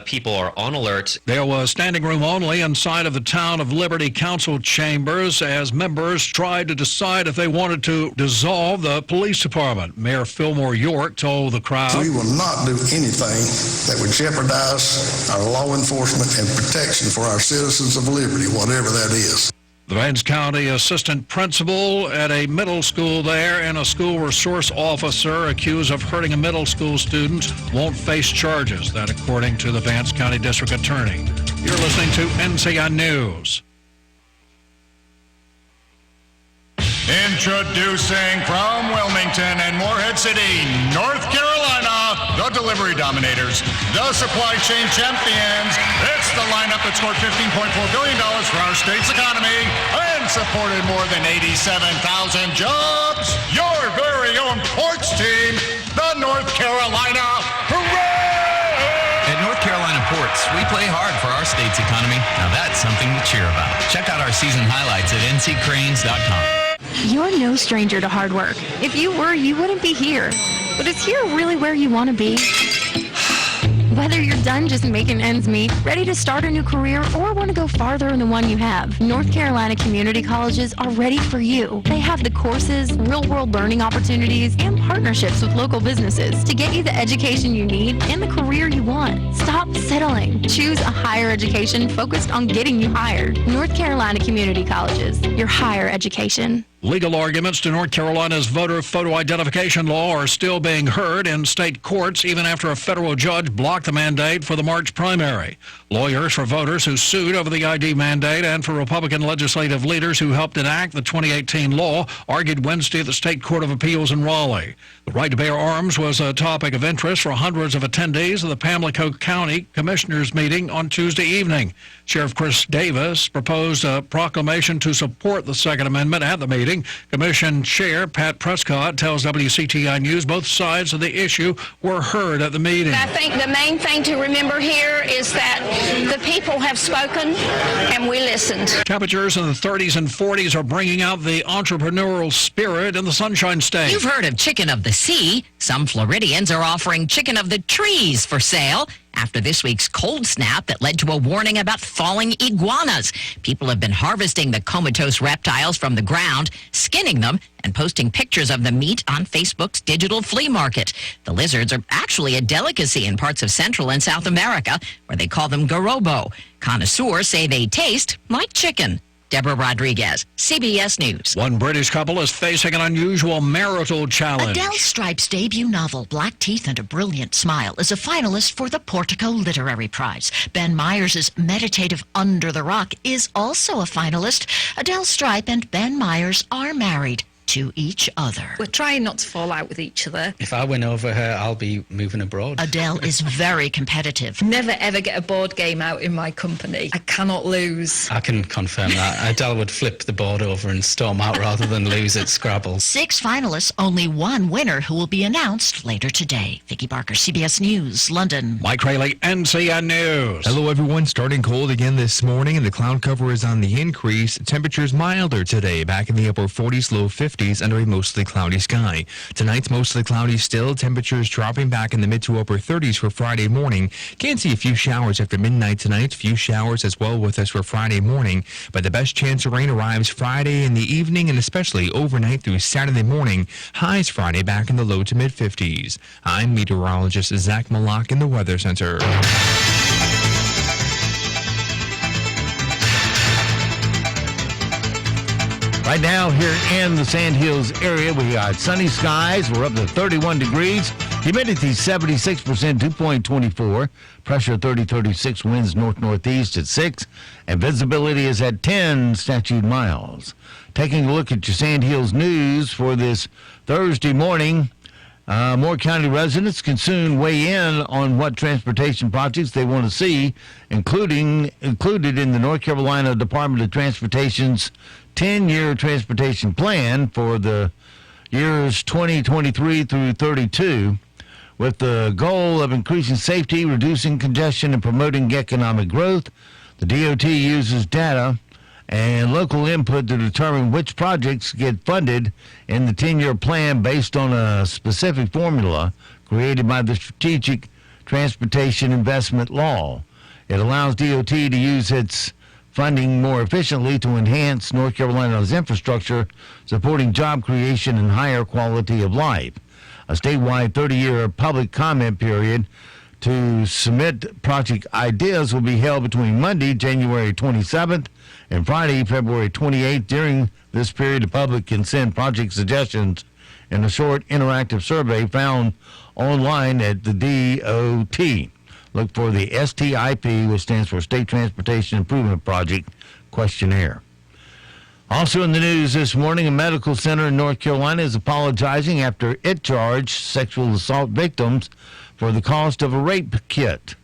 People are on alert. There was standing room only inside of the Town of Liberty Council chambers as members tried to decide if they wanted to dissolve the police department. Mayor Fillmore York told the crowd, "We will not do anything that would jeopardize our law enforcement and protection for our citizens of Liberty, whatever that is." The Vance County assistant principal at a middle school there and a school resource officer accused of hurting a middle school student won't face charges. That according to the Vance County District Attorney. You're listening to NCN News. Introducing from Wilmington and Morehead City, North Carolina, the delivery dominators, the supply chain champions. It's the lineup that scored $15.4 billion for our state's economy and supported more than 87,000 jobs. Your very own ports team, the North Carolina Hooray! At North Carolina Ports, we play hard for our state's economy. Now that's something to cheer about. Check out our season highlights at nccranes.com. You're no stranger to hard work. If you were, you wouldn't be here. But is here really where you want to be? Whether you're done just making ends meet, ready to start a new career, or want to go farther in the one you have, North Carolina community colleges are ready for you. They have the courses, real-world learning opportunities, and partnerships with local businesses to get you the education you need and the career you want. Stop settling. Choose a higher education focused on getting you hired. North Carolina Community Colleges, your higher education. Legal arguments to North Carolina's voter photo identification law are still being heard in state courts even after a federal judge blocked the mandate for the March primary. Lawyers for voters who sued over the ID mandate and for Republican legislative leaders who helped enact the 2018 law argued Wednesday at the State Court of Appeals in Raleigh. The right to bear arms was a topic of interest for hundreds of attendees of the Pamlico County Commissioners meeting on Tuesday evening. Sheriff Chris Davis proposed a proclamation to support the Second Amendment at the meeting. Commission Chair Pat Prescott tells WCTI News both sides of the issue were heard at the meeting. I think the main thing to remember here is that the people have spoken and we listened. Temperatures in the 30s and 40s are bringing out the entrepreneurial spirit in the Sunshine State. You've heard of chicken of the sea. Some Floridians are offering chicken of the trees for sale. after this week's cold snap that led to a warning about falling iguanas. People have been harvesting the comatose reptiles from the ground, skinning them, and posting pictures of the meat on Facebook's digital flea market. The lizards are actually a delicacy in parts of Central and South America, where they call them garobo. Connoisseurs say they taste like chicken. Deborah Rodriguez, CBS News. One British couple is facing an unusual marital challenge. Adele Stripe's debut novel, Black Teeth and a Brilliant Smile, is a finalist for the Portico Literary Prize. Ben Myers' meditative Under the Rock is also a finalist. Adele Stripe and Ben Myers are married to each other. We're trying not to fall out with each other. If I win over her, I'll be moving abroad. Adele is very competitive. Never ever get a board game out in my company. I cannot lose. I can confirm that. Adele would flip the board over and storm out rather than lose at Scrabble. 6 finalists, only one winner who will be announced later today. Vicki Barker, CBS News, London. Mike Rayleigh, NCN News. Hello, everyone. Starting cold again this morning, and the cloud cover is on the increase. Temperatures milder today, back in the upper 40s, low 50s. Under a mostly cloudy sky. Tonight's mostly cloudy still. Temperatures dropping back in the mid to upper 30s for Friday morning. Can see a few showers after midnight tonight. Few showers as well with us for Friday morning. But the best chance of rain arrives Friday in the evening and especially overnight through Saturday morning. Highs Friday back in the low to mid 50s. I'm meteorologist Zach Malak in the Weather Center. Right now, here in the Sand Hills area, we got sunny skies. We're up to 31 degrees. Humidity 76%, 2.24. Pressure 30-36, winds north-northeast at 6. And visibility is at 10 statute miles. Taking a look at your Sand Hills news for this Thursday morning. Moore County residents can soon weigh in on what transportation projects they want to see, included in the North Carolina Department of Transportation's 10-year transportation plan for the years 2023 through 32, with the goal of increasing safety, reducing congestion, and promoting economic growth. The DOT uses data and local input to determine which projects get funded in the 10-year plan based on a specific formula created by the Strategic Transportation Investment Law. It allows DOT to use its funding more efficiently to enhance North Carolina's infrastructure, supporting job creation and higher quality of life. A statewide 30-year public comment period to submit project ideas will be held between Monday, January 27th, and Friday, February 28th. During this period, the public can send project suggestions in a short interactive survey found online at the DOT. Look for the STIP, which stands for State Transportation Improvement Project questionnaire. Also in the news this morning, a medical center in North Carolina is apologizing after it charged sexual assault victims for the cost of a rape kit.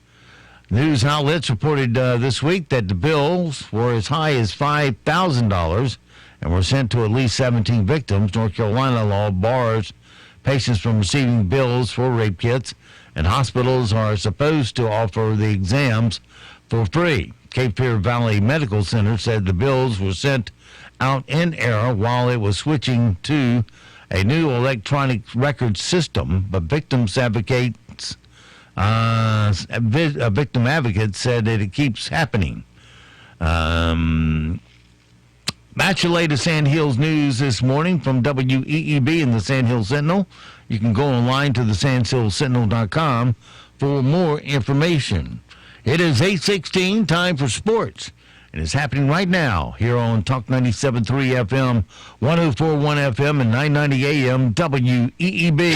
News outlets reported this week that the bills were as high as $5,000 and were sent to at least 17 victims. North Carolina law bars patients from receiving bills for rape kits, and hospitals are supposed to offer the exams for free. Cape Fear Valley Medical Center said the bills were sent out in error while it was switching to a new electronic record system, but victim advocates said that it keeps happening. Match your latest Sand Hills news this morning from WEEB and the Sand Hills Sentinel. You can go online to thesandhillsentinel.com for more information. It is 8:16, time for sports. And it's happening right now here on Talk 97.3 FM, 104.1 FM, and 990 AM WEEB.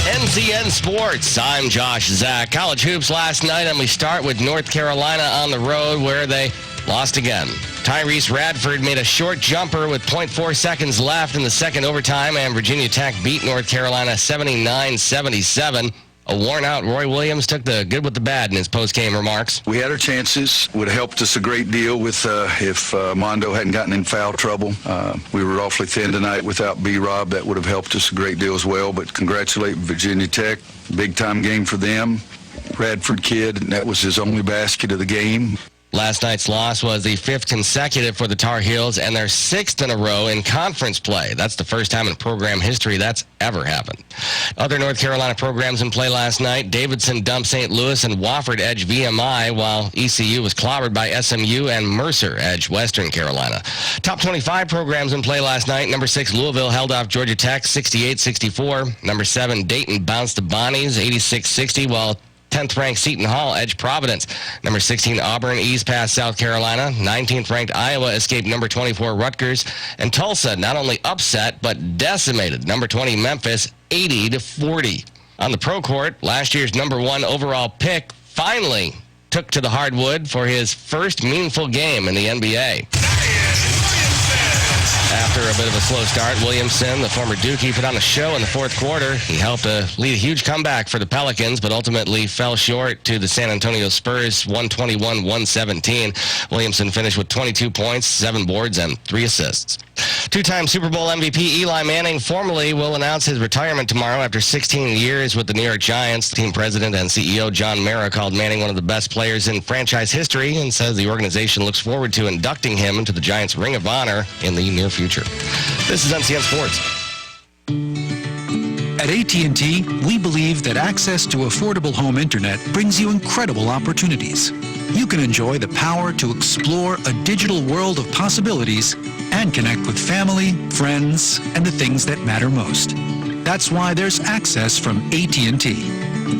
NCN Sports. I'm Josh Zach. College hoops last night, and we start with North Carolina on the road where they lost again. Tyrese Radford made a short jumper with 0.4 seconds left in the second overtime, and Virginia Tech beat North Carolina 79-77. A worn-out Roy Williams took the good with the bad in his post-game remarks. We had our chances. Would have helped us a great deal with if Mondo hadn't gotten in foul trouble. We were awfully thin tonight without B-Rob. That would have helped us a great deal as well. But congratulate Virginia Tech. Big-time game for them. Radford kid, and that was his only basket of the game. Last night's loss was the 5th consecutive for the Tar Heels and their 6th in a row in conference play. That's the first time in program history that's ever happened. Other North Carolina programs in play last night, Davidson dumped St. Louis and Wofford edged VMI, while ECU was clobbered by SMU and Mercer edged Western Carolina. Top 25 programs in play last night. Number 6, Louisville held off Georgia Tech 68-64. Number 7, Dayton bounced the Bonnies 86-60, while 10th-ranked Seton Hall edged Providence. Number 16, Auburn eased past South Carolina. 19th-ranked Iowa escaped number 24, Rutgers. And Tulsa not only upset, but decimated number 20, Memphis, 80-40. On the pro court, last year's number 1 overall pick finally took to the hardwood for his first meaningful game in the NBA. After a bit of a slow start, Williamson, the former Dookie, put on a show in the fourth quarter. He helped lead a huge comeback for the Pelicans, but ultimately fell short to the San Antonio Spurs, 121-117. Williamson finished with 22 points, 7 boards, and 3 assists. Two-time Super Bowl MVP Eli Manning formally will announce his retirement tomorrow after 16 years with the New York Giants. Team president and CEO John Mara called Manning one of the best players in franchise history and says the organization looks forward to inducting him into the Giants' Ring of Honor in the near future. This is NCN Sports. At AT&T, we believe that access to affordable home internet brings you incredible opportunities. You can enjoy the power to explore a digital world of possibilities and connect with family, friends, and the things that matter most. That's why there's access from AT&T.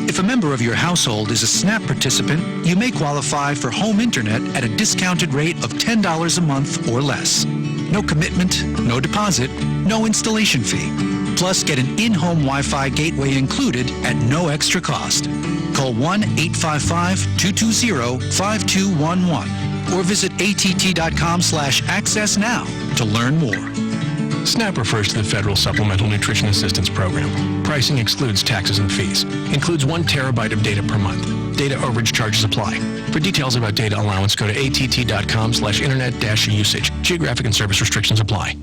If a member of your household is a SNAP participant, you may qualify for home internet at a discounted rate of $10 a month or less. No commitment, no deposit, no installation fee. Plus, get an in-home Wi-Fi gateway included at no extra cost. Call 1-855-220-5211 or visit att.com/access now to learn more. SNAP refers to the Federal Supplemental Nutrition Assistance Program. Pricing excludes taxes and fees. Includes 1 terabyte of data per month. Data overage charges apply. For details about data allowance, go to att.com/internet-usage. Geographic and service restrictions apply.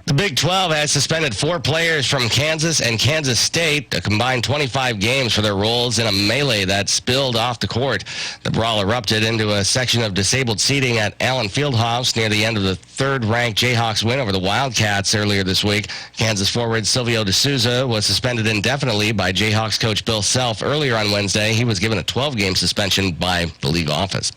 The Big 12 has suspended 4 players from Kansas and Kansas State, a combined 25 games for their roles in a melee that spilled off the court. The brawl erupted into a section of disabled seating at Allen Fieldhouse near the end of the 3rd-ranked Jayhawks win over the Wildcats earlier this week. Kansas forward Silvio D'Souza was suspended indefinitely by Jayhawks coach Bill Self earlier on Wednesday. He was given a 12-game suspension by the league office.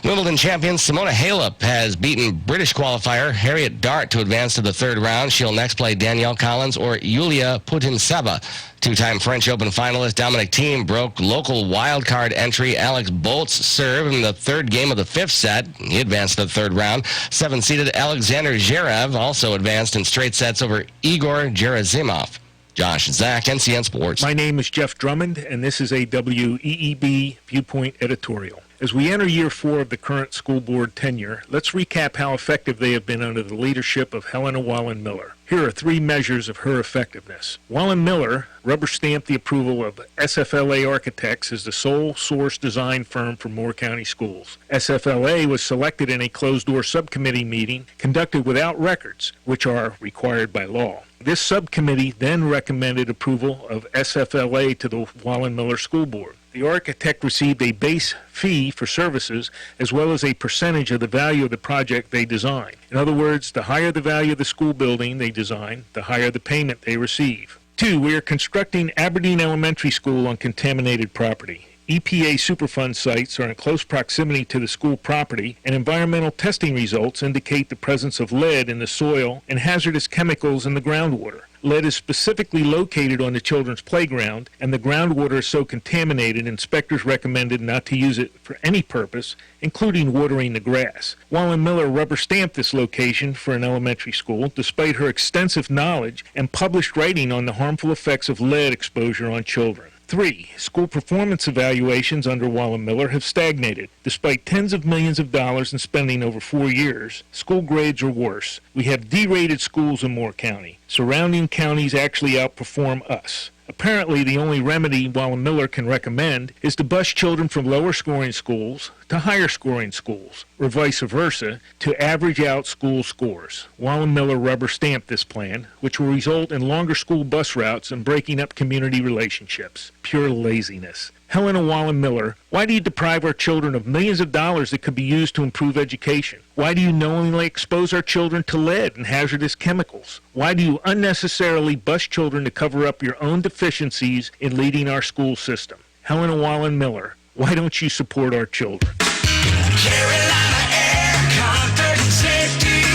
Wimbledon champion Simona Halep has beaten British qualifier Harriet Dart to advance to the 3rd round. She'll next play Danielle Collins or Yulia Putintseva. Two-time French Open finalist Dominic Thiem broke local wildcard entry Alex Bolt's serve in the 3rd game of the 5th set. He advanced to the 3rd round. 7-seeded Alexander Zverev also advanced in straight sets over Igor Gerasimov. Josh Zach, NCN Sports. My name is Jeff Drummond, and this is a WEEB Viewpoint editorial. As we enter year 4 of the current school board tenure, let's recap how effective they have been under the leadership of Helena Wallen-Miller. Here are 3 measures of her effectiveness. Wallen-Miller rubber-stamped the approval of SFLA Architects as the sole source design firm for Moore County schools. SFLA was selected in a closed-door subcommittee meeting conducted without records, which are required by law. This subcommittee then recommended approval of SFLA to the Wallen-Miller School Board. The architect received a base fee for services as well as a percentage of the value of the project they designed. In other words, the higher the value of the school building they design, the higher the payment they receive. 2, we are constructing Aberdeen Elementary School on contaminated property. EPA Superfund sites are in close proximity to the school property, and environmental testing results indicate the presence of lead in the soil and hazardous chemicals in the groundwater. Lead is specifically located on the children's playground, and the groundwater is so contaminated, inspectors recommended not to use it for any purpose, including watering the grass. Wallen-Miller rubber-stamped this location for an elementary school, despite her extensive knowledge and published writing on the harmful effects of lead exposure on children. 3, school performance evaluations under Wallen-Miller have stagnated. Despite tens of millions of dollars in spending over 4 years, school grades are worse. We have D-rated schools in Moore County. Surrounding counties actually outperform us. Apparently, the only remedy Wallen-Miller can recommend is to bus children from lower-scoring schools to higher-scoring schools, or vice versa, to average out school scores. Wallen-Miller rubber-stamped this plan, which will result in longer school bus routes and breaking up community relationships. Pure laziness. Helena Wallen Miller, why do you deprive our children of millions of dollars that could be used to improve education? Why do you knowingly expose our children to lead and hazardous chemicals? Why do you unnecessarily bus children to cover up your own deficiencies in leading our school system? Helena Wallen Miller, why don't you support our children? Carolina Air Comfort and Safety,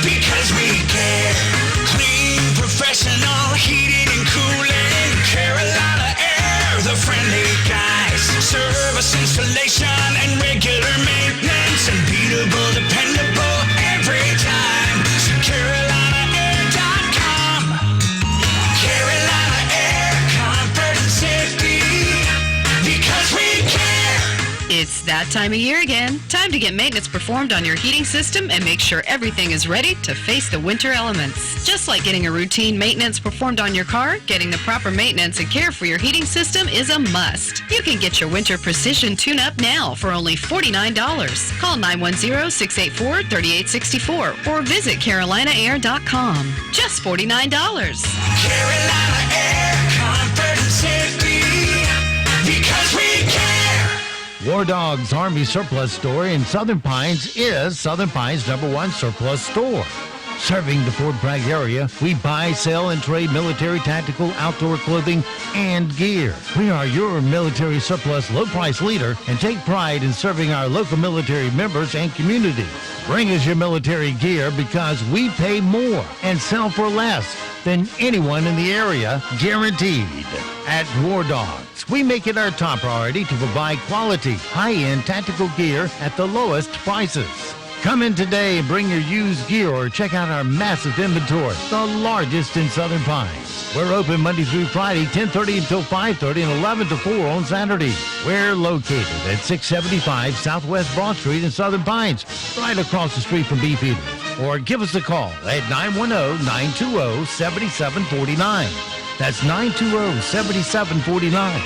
because we care. Clean, professional heating and cooling. Carolina Air, the friendly guys. Service, installation, and regular maintenance. Unbeatable, dependable every time. So CarolinaAir.com. Carolina Air Comfort and Safety, because we care. It's that time of year again. Time to get maintenance performed on your heating system and make sure everything is ready to face the winter elements. Just like getting a routine maintenance performed on your car, getting the proper maintenance and care for your heating system is a must. You can get your winter precision tune-up now for only $49. Call 910-684-3864 or visit CarolinaAir.com. Just $49. Carolina Air Comfort and Safety, because we care. War Dog's Army Surplus Store in Southern Pines is Southern Pines' #1 surplus store. Serving the Fort Bragg area, we buy, sell, and trade military, tactical, outdoor clothing, and gear. We are your military surplus low-price leader and take pride in serving our local military members and community. Bring us your military gear because we pay more and sell for less than anyone in the area, guaranteed. At War Dogs, we make it our top priority to provide quality, high-end tactical gear at the lowest prices. Come in today and bring your used gear or check out our massive inventory, the largest in Southern Pines. We're open Monday through Friday, 10:30 until 5:30 and 11 to 4 on Saturday. We're located at 675 Southwest Broad Street in Southern Pines, right across the street from Beefeaters. Or give us a call at 910-920-7749. That's 920-7749.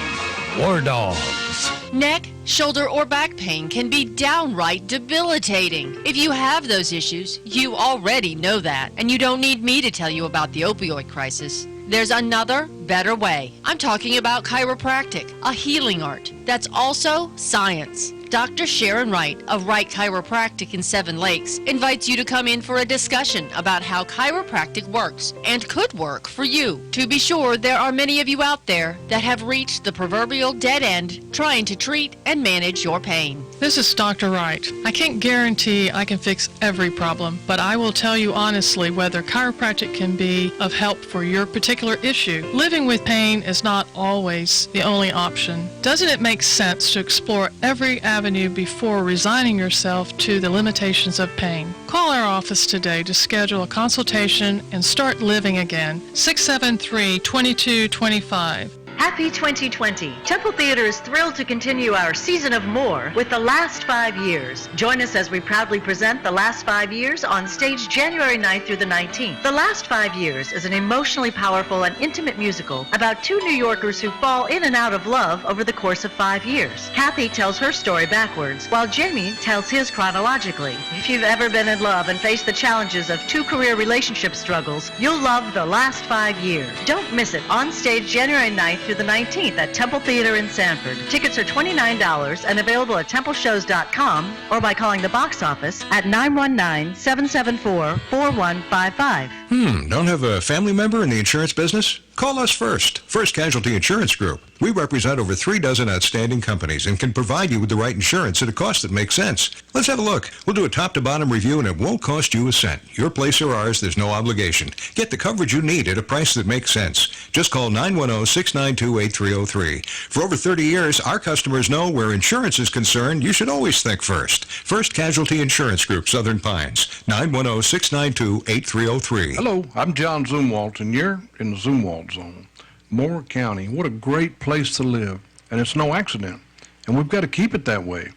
War Dogs. Neck, shoulder, or back pain can be downright debilitating. If you have those issues, you already know that, and you don't need me to tell you about the opioid crisis. There's another, better way. I'm talking about chiropractic, a healing art that's also science. Dr. Sharon Wright of Wright Chiropractic in Seven Lakes invites you to come in for a discussion about how chiropractic works and could work for you. To be sure, there are many of you out there that have reached the proverbial dead end trying to treat and manage your pain. This is Dr. Wright. I can't guarantee I can fix every problem, but I will tell you honestly whether chiropractic can be of help for your particular issue. Living with pain is not always the only option. Doesn't it make sense to explore every avenue before resigning yourself to the limitations of pain? Call our office today to schedule a consultation and start living again. 673-2225. Happy 2020. Temple Theater is thrilled to continue our season of more with The Last 5 Years. Join us as we proudly present The Last 5 Years on stage January 9th through the 19th. The Last 5 Years is an emotionally powerful and intimate musical about two New Yorkers who fall in and out of love over the course of 5 years. Kathy tells her story backwards, while Jamie tells his chronologically. If you've ever been in love and faced the challenges of two career relationship struggles, you'll love The Last 5 Years. Don't miss it on stage January 9th through the 19th at Temple Theater in Sanford. Tickets are $29 and available at templeshows.com or by calling the box office at 919-774-4155. Don't have a family member in the insurance business? Call us first. First Casualty Insurance Group. We represent over 3 dozen outstanding companies and can provide you with the right insurance at a cost that makes sense. Let's have a look. We'll do a top-to-bottom review and it won't cost you a cent. Your place or ours, there's no obligation. Get the coverage you need at a price that makes sense. Just call 910-692-8303. For over 30 years, our customers know where insurance is concerned, you should always think first. First Casualty Insurance Group, Southern Pines. 910-692-8303. Hello, I'm John Zumwalt, and you're in the Zumwalt Zone. Moore County, what a great place to live, and it's no accident, and we've got to keep it that way.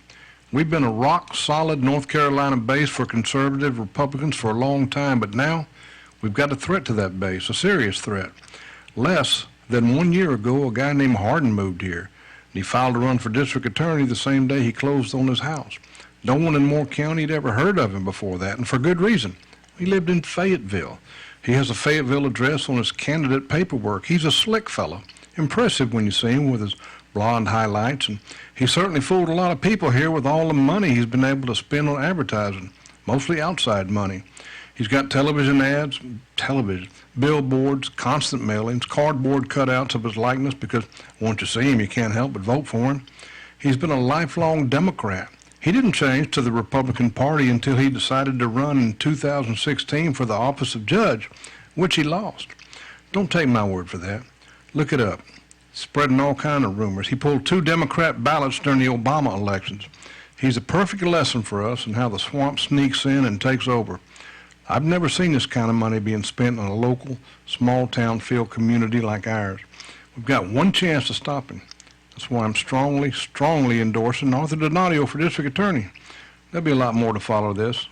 We've been a rock-solid North Carolina base for conservative Republicans for a long time, but now we've got a threat to that base, a serious threat. Less than 1 year ago, a guy named Hardin moved here, and he filed a run for district attorney the same day he closed on his house. No one in Moore County had ever heard of him before that, and for good reason. He lived in Fayetteville. He has a Fayetteville address on his candidate paperwork. He's a slick fellow, impressive when you see him with his blonde highlights, and he certainly fooled a lot of people here with all the money he's been able to spend on advertising, mostly outside money. He's got television ads, billboards, constant mailings, cardboard cutouts of his likeness because once you see him, you can't help but vote for him. He's been a lifelong Democrat. He didn't change to the Republican Party until he decided to run in 2016 for the office of judge, which he lost. Don't take my word for that. Look it up. Spreading all kind of rumors. He pulled 2 Democrat ballots during the Obama elections. He's a perfect lesson for us in how the swamp sneaks in and takes over. I've never seen this kind of money being spent on a local, small-town field community like ours. We've got one chance to stop him. That's why I'm strongly endorsing Arthur Donadio for district attorney. There'll be a lot more to follow this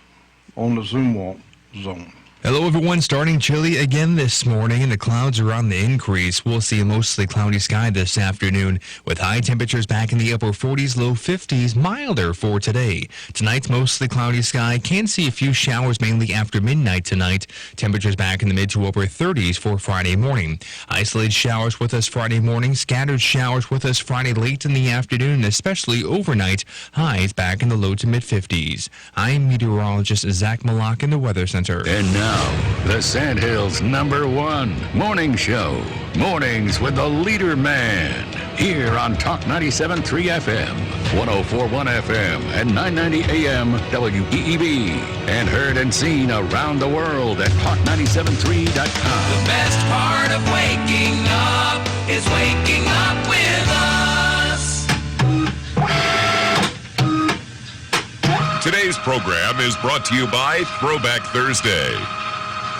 on the Zumwalt Zone. Hello, everyone. Starting chilly again this morning, and the clouds are on the increase. We'll see a mostly cloudy sky this afternoon, with high temperatures back in the upper 40s, low 50s, milder for today. Tonight's mostly cloudy sky. Can see a few showers mainly after midnight tonight. Temperatures back in the mid to upper 30s for Friday morning. Isolated showers with us Friday morning. Scattered showers with us Friday late in the afternoon, especially overnight. Highs back in the low to mid 50s. I'm meteorologist Zach Malak in the Weather Center. And now, the Sandhills' #1 morning show. Mornings with the Leader Man. Here on Talk 97.3 FM, 104.1 FM, and 990 AM WEEB. And heard and seen around the world at talk973.com. The best part of waking up is waking up with us. Today's program is brought to you by Throwback Thursday.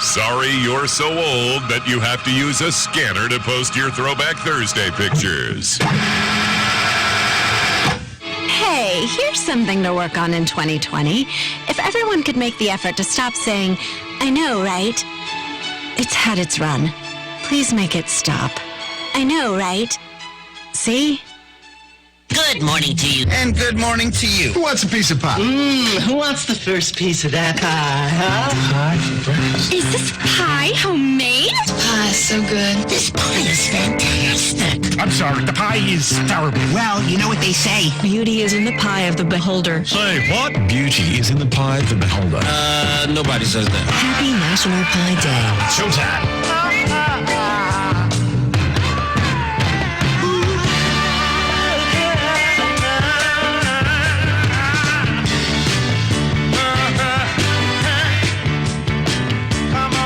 Sorry you're so old that you have to use a scanner to post your Throwback Thursday pictures. Hey, here's something to work on in 2020. If everyone could make the effort to stop saying, I know, right? It's had its run. Please make it stop. I know, right? See? Good morning to you. And good morning to you. Who wants a piece of pie? Who wants the first piece of that pie, huh? Pie for breakfast. Is this pie homemade? Pie is so good. This pie is fantastic. I'm sorry, the pie is terrible. Well, you know what they say. Beauty is in the pie of the beholder. Say what? Beauty is in the pie of the beholder. Nobody says that. Happy National Pie Day. Showtime.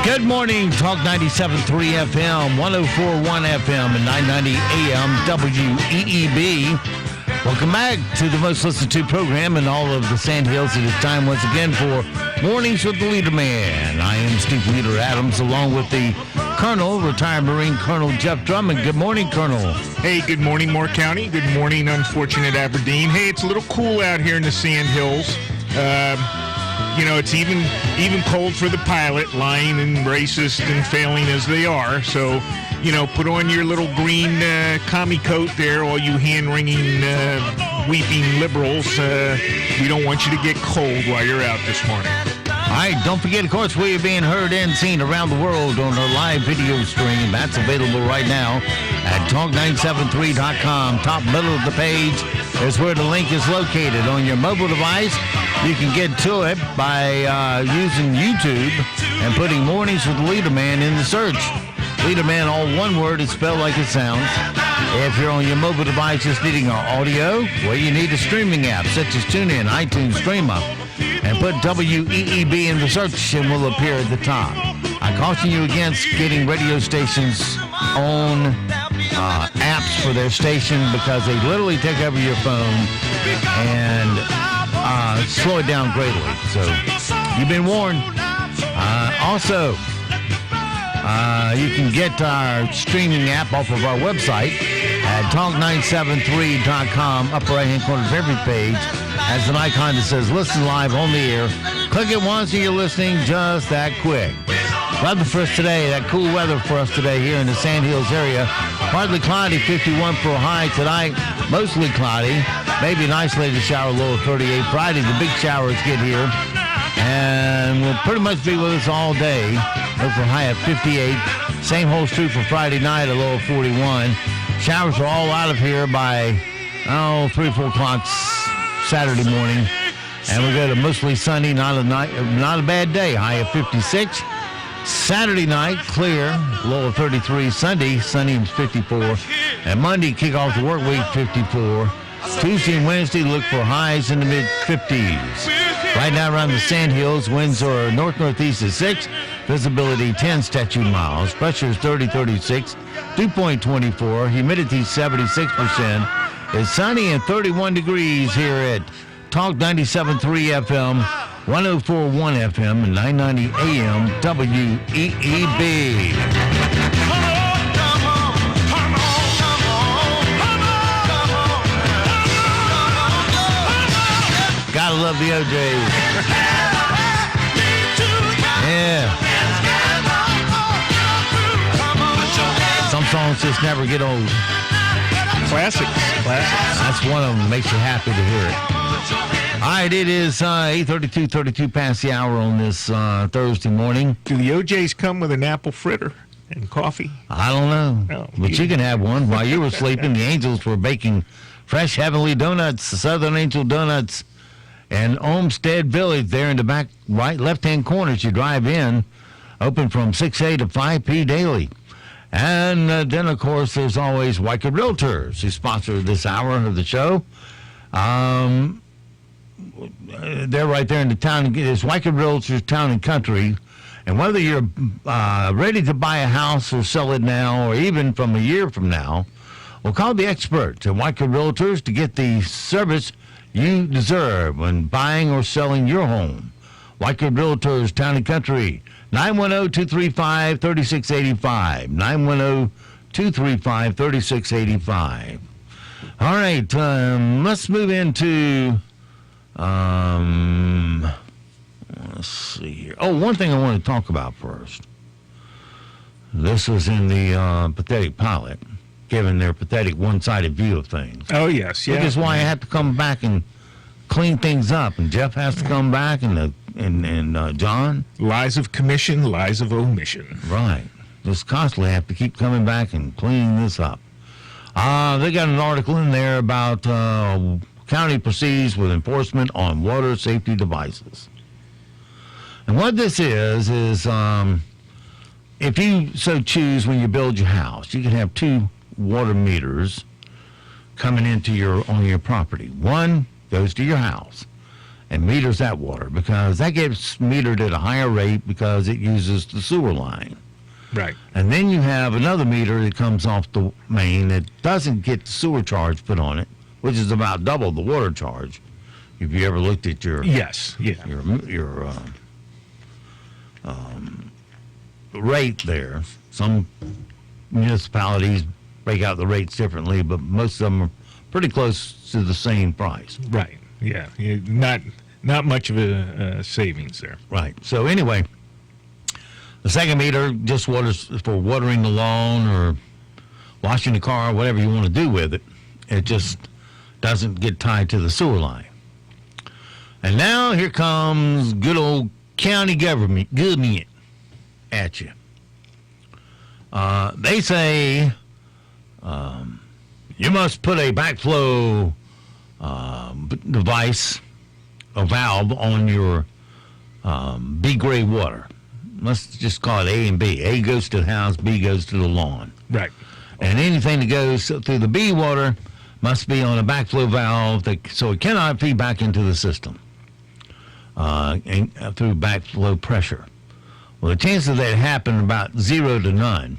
Good morning, Talk 97.3 FM, 104.1 FM, and 990 AM WEEB. Welcome back to the most listened to program in all of the Sandhills. It is time once again for Mornings with the Leader Man. I am Steve Leader Adams, along with the Colonel, retired Marine Colonel Jeff Drummond. Good morning, Colonel. Hey, good morning, Moore County. Good morning, unfortunate Aberdeen. Hey, it's a little cool out here in the Sandhills. You know, it's even cold for the pilot, lying and racist and failing as they are. So, you know, put on your little green commie coat there, all you hand-wringing, weeping liberals. We don't want you to get cold while you're out this morning. All right, don't forget, of course, we are being heard and seen around the world on our live video stream. That's available right now at talk973.com. Top middle of the page is where the link is located. On your mobile device, you can get to it by using YouTube and putting Mornings with the Leader Man in the search. Leader Man, all one word, is spelled like it sounds. If you're on your mobile device just needing our audio, well, you need a streaming app such as TuneIn, iTunes, Streamer, and put WEEB in the search and we'll appear at the top. I caution you against getting radio stations on apps for their station because they literally take over your phone and slow it down greatly. So you've been warned. Also, you can get our streaming app off of our website at talk973.com. Upper right-hand corner of every page has an icon that says listen live on the air. Click it once and you're listening just that quick. Weather for us today, that cool weather for us today here in the Sandhills area. Partly cloudy, 51 for a high tonight. Mostly cloudy. Maybe an isolated shower, low of 38. Friday, the big showers get here. And will pretty much be with us all day. Low for a high of 58. Same holds true for Friday night, a low of 41. Showers are all out of here by, 3 or 4 o'clock Saturday morning. And we go to mostly sunny, not a bad day. High of 56. Saturday night, clear, low of 33. Sunday, sunny and 54. And Monday, kick off the work week, 54. Tuesday and Wednesday, look for highs in the mid-50s. Right now around the Sandhills, winds are north-northeast at 6. Visibility 10 statute miles. Pressure is 30-36, 2.24. Humidity 76%. It's sunny and 31 degrees here at Talk 97.3 FM, 104.1 FM, and 990 AM WEEB. Gotta love the OJs. Yeah. Some songs just never get old. Classic. That's one of them. Makes you happy to hear it. All right, it is 8:32 past the hour on this Thursday morning. Do the OJs come with an apple fritter and coffee? I don't know. Oh, But you can have one. While you were sleeping, the Angels were baking fresh heavenly donuts, Southern Angel Donuts, and Olmsted Village there in the back right left-hand corner as you drive in, open from 6A to 5P daily. And then, of course, there's always Wyckoff Realtors, who sponsor this hour of the show. They're right there in the town. It's Wyckoff Realtors Town and Country. And whether you're ready to buy a house or sell it now or even from a year from now, well, call the experts at Wyckoff Realtors to get the service you deserve when buying or selling your home. Wyckoff Realtors Town and Country, 910-235-3685. 910-235-3685. All right, let's move into, let's see here. Oh, one thing I want to talk about first. This was in the Pathetic Pilot, giving their pathetic one-sided view of things. Oh, yes, yeah. Which is why I have to come back and clean things up, and Jeff has to come back, and John. Lies of commission, lies of omission. Right. Just constantly have to keep coming back and cleaning this up. They got an article in there about county proceeds with enforcement on water safety devices. And what this is if you so choose when you build your house, you can have 2 water meters coming into on your property. One goes to your house and meters that water because that gets metered at a higher rate because it uses the sewer line. Right. And then you have another meter that comes off the main that doesn't get the sewer charge put on it, which is about double the water charge. If you ever looked at your rate there, some municipalities break out the rates differently, but most of them are pretty close to the same price. Right. Yeah. Not much of a savings there. Right. So anyway, the second meter just waters for watering the lawn or washing the car, whatever you want to do with it. It just doesn't get tied to the sewer line. And now here comes good old county government at you. They say you must put a backflow device, a valve on your B grade water. Let's just call it A and B. A goes to the house, B goes to the lawn. Right. And anything that goes through the B water must be on a backflow valve so it cannot feed back into the system through backflow pressure. Well, the chances of that happen about 0 to none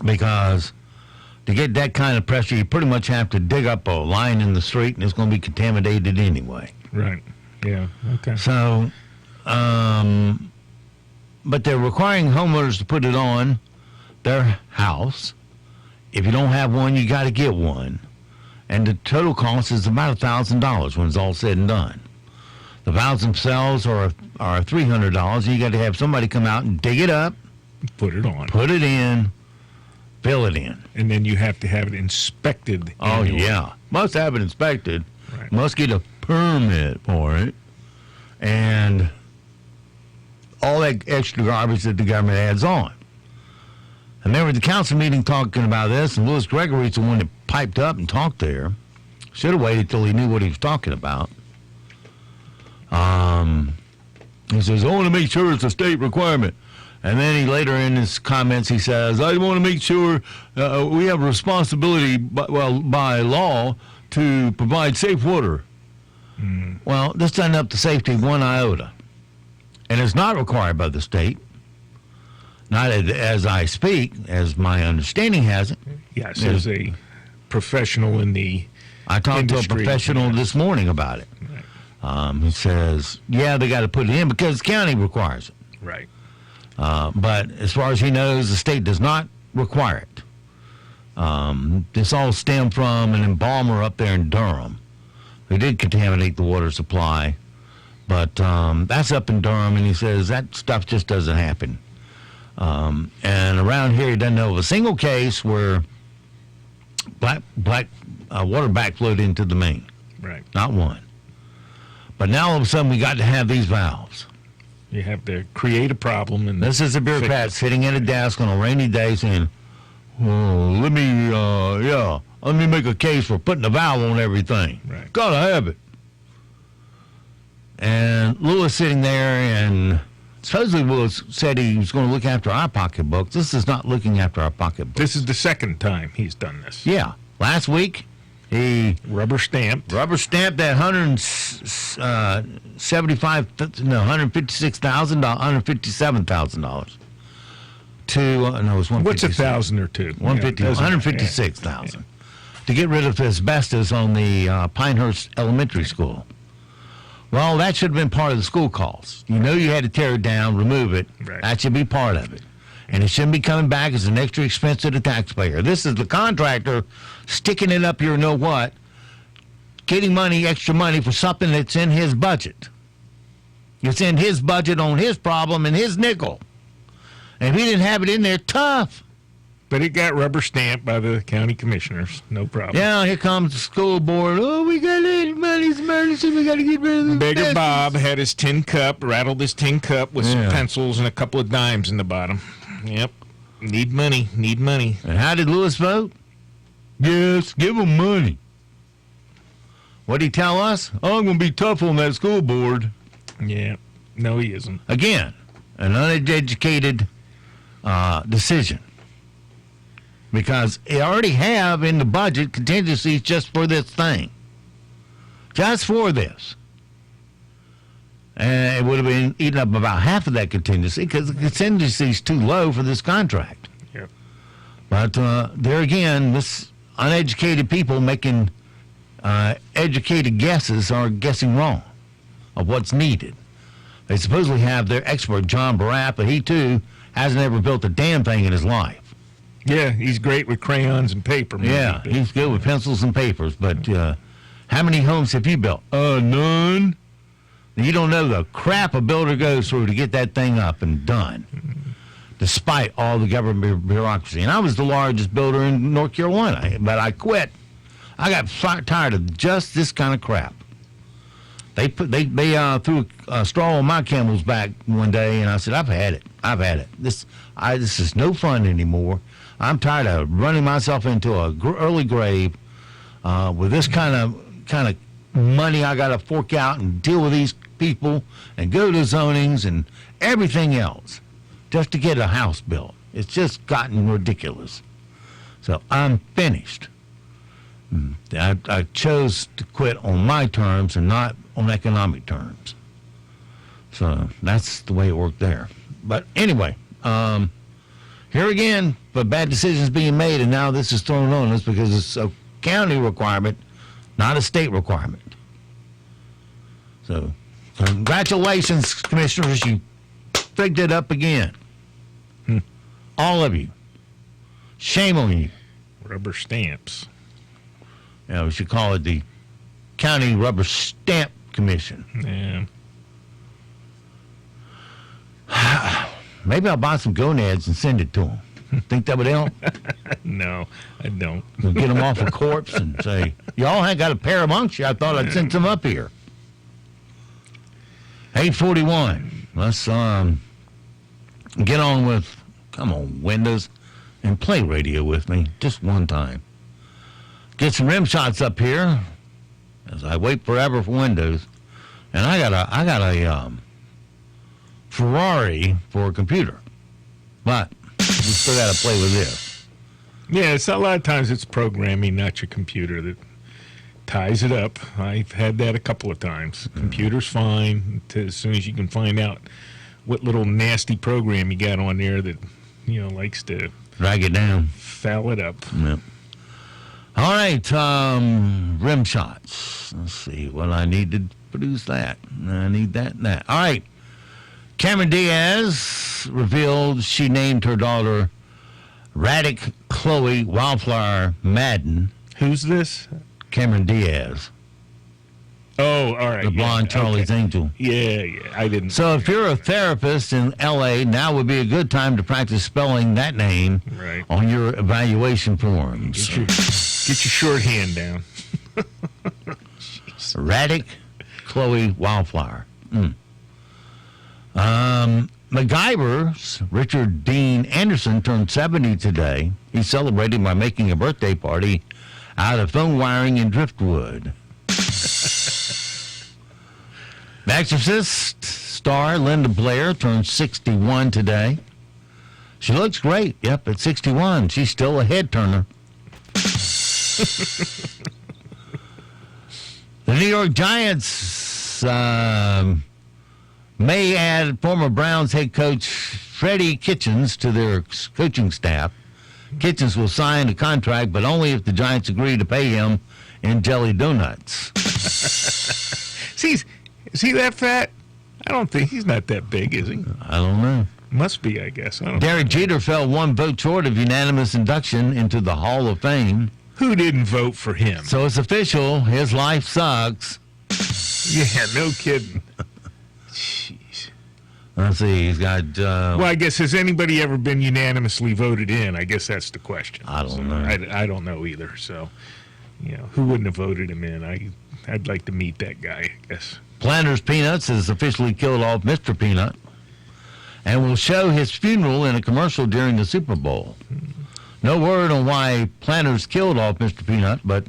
because to get that kind of pressure, you pretty much have to dig up a line in the street and it's going to be contaminated anyway. Right. Yeah. Okay. So, but they're requiring homeowners to put it on their house. If you don't have one, you got to get one. And the total cost is about $1,000 when it's all said and done. The valves themselves are $300. You got to have somebody come out and dig it up, put it on, put it in, fill it in, and then you have to have it inspected. Oh annually. Yeah, must have it inspected. Right. Must get a permit for it, and all that extra garbage that the government adds on. I remember the council meeting talking about this, and Louis Gregory's the one that piped up and talked there. Should have waited till he knew what he was talking about. He says, I want to make sure it's a state requirement. And then he later in his comments, he says, I want to make sure we have a responsibility, by law, to provide safe water. Well, this doesn't up the safety one iota. And it's not required by the state. Not as I speak, as my understanding has it. Yes, as a professional in the I talked industry. to a professional this morning about it. Right. He says, yeah, they got to put it in because the county requires it. Right. But as far as he knows, the state does not require it. This all stemmed from an embalmer up there in Durham who did contaminate the water supply. But that's up in Durham, and he says that stuff just doesn't happen. And around here, he doesn't know of a single case where black water backflowed into the main. Right. Not one. But now all of a sudden, we got to have these valves. You have to create a problem. And this is a bureaucrat sitting at a desk on a rainy day saying, let me make a case for putting a valve on everything. Right. Gotta have it. And Lewis sitting there, and supposedly Lewis said he was going to look after our pocketbooks. This is not looking after our pocketbooks. This is the second time he's done this. Yeah. Last week, he rubber stamped that $157,000 to no, it was 156. What's 1,000 or two? 156,000 to get rid of asbestos on the Pinehurst Elementary School. Well, that should have been part of the school costs. You know you had to tear it down, remove it. Right. That should be part of it. And it shouldn't be coming back as an extra expense to the taxpayer. This is the contractor sticking it up your know-what, getting extra money for something that's in his budget. It's in his budget on his problem and his nickel. And if he didn't have it in there, tough. But it got rubber stamped by the county commissioners. No problem. Yeah, here comes the school board. Oh, we got money's emergency. We got to get rid of the Beggar asbestos. Bob had his tin cup, rattled his tin cup with some pencils and a couple of dimes in the bottom. Yep. Need money. And how did Lewis vote? Yes, give him money. What'd he tell us? Oh, I'm going to be tough on that school board. Yeah. No, he isn't. Again, an uneducated decision. Because they already have in the budget contingencies just for this thing. Just for this. And it would have been eaten up about half of that contingency because the contingency is too low for this contract. Yep. But there again, this uneducated people making educated guesses are guessing wrong of what's needed. They supposedly have their expert, John Barat, but he too hasn't ever built a damn thing in his life. Yeah, he's great with crayons and paper. Yeah, he's good with pencils and papers, but how many homes have you built? None. You don't know the crap a builder goes through to get that thing up and done, despite all the government bureaucracy. And I was the largest builder in North Carolina, but I quit. I got tired of just this kind of crap. They threw a straw on my camel's back one day, and I said, I've had it. This is no fun anymore. I'm tired of running myself into a early grave with this kind of money I got to fork out and deal with these people and go to zonings and everything else just to get a house built. It's just gotten ridiculous. So I'm finished. I chose to quit on my terms and not on economic terms. So that's the way it worked there. But anyway, here again, but bad decisions being made, and now this is thrown on us because it's a county requirement, not a state requirement. So congratulations, commissioners. You picked it up again. All of you. Shame on you. Rubber stamps. Yeah, we should call it the County Rubber Stamp Commission. Yeah. Maybe I'll buy some gonads and send it to them. Think that would help? No, I don't. We'll get them off a corpse and say, y'all ain't got a pair amongst you. I thought I'd send some up here. 8:41. Let's get on with, come on, Windows. and play radio with me just one time. Get some rim shots up here as I wait forever for Windows. And I got a Ferrari for a computer. But we still got to play with this. Yeah, it's a lot of times it's programming, not your computer, that ties it up. I've had that a couple of times. Computer's fine as soon as you can find out what little nasty program you got on there that, likes to drag it down, foul it up. Yep. All right, rim shots. Let's see. Well, I need to produce that. I need that and that. All right. Cameron Diaz revealed she named her daughter Radic Chloe Wildflower Madden. Who's this? Cameron Diaz. Oh, all right. The blonde Charlie's Angel. Yeah, I didn't. So if you're a therapist in L.A., now would be a good time to practice spelling that name on your evaluation forms. Get your shorthand down. Radic Chloe Wildflower. MacGyver's Richard Dean Anderson turned 70 today. He's celebrating by making a birthday party out of phone wiring and driftwood. The Exorcist star Linda Blair turned 61 today. She looks great. Yep, at 61. She's still a head turner. The New York Giants may add former Browns head coach Freddie Kitchens to their coaching staff. Kitchens will sign a contract, but only if the Giants agree to pay him in jelly donuts. Is he that fat? I don't think he's not that big, is he? I don't know. Must be, I guess. Derek Jeter fell one vote short of unanimous induction into the Hall of Fame. Who didn't vote for him? So it's official. His life sucks. Yeah, no kidding. Jeez. Let's see. He's got... well, I guess, has anybody ever been unanimously voted in? I guess that's the question. I don't know. I don't know either. So, who wouldn't have voted him in? I'd like to meet that guy, I guess. Planters Peanuts has officially killed off Mr. Peanut and will show his funeral in a commercial during the Super Bowl. No word on why Planters killed off Mr. Peanut, but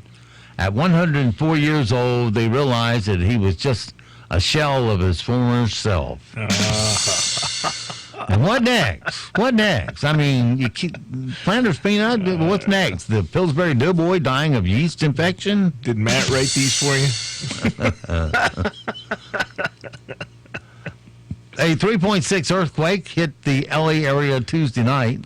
at 104 years old, they realized that he was just a shell of his former self. And what next? What next? I mean, Planters Peanut, what's next? The Pillsbury Doughboy dying of yeast infection? Did Matt write these for you? A 3.6 earthquake hit the L.A. area Tuesday night.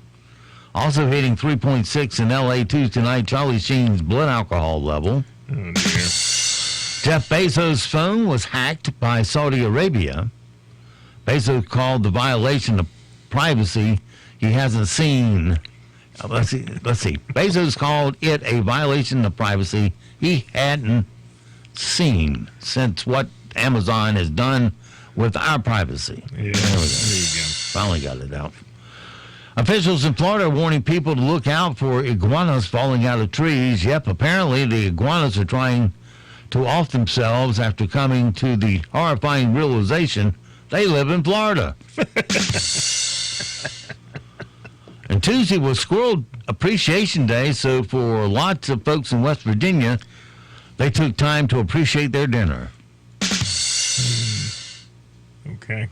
Also hitting 3.6 in L.A. Tuesday night, Charlie Sheen's blood alcohol level. Oh, dear. Jeff Bezos' phone was hacked by Saudi Arabia. Bezos called the violation of privacy he hasn't seen. Let's see. Bezos called it a violation of privacy he hadn't seen since what Amazon has done with our privacy. Yeah, there we go. Finally got it out. Officials in Florida are warning people to look out for iguanas falling out of trees. Yep, apparently the iguanas are trying to off themselves after coming to the horrifying realization they live in Florida. And Tuesday was Squirrel Appreciation Day, so for lots of folks in West Virginia, they took time to appreciate their dinner. Okay.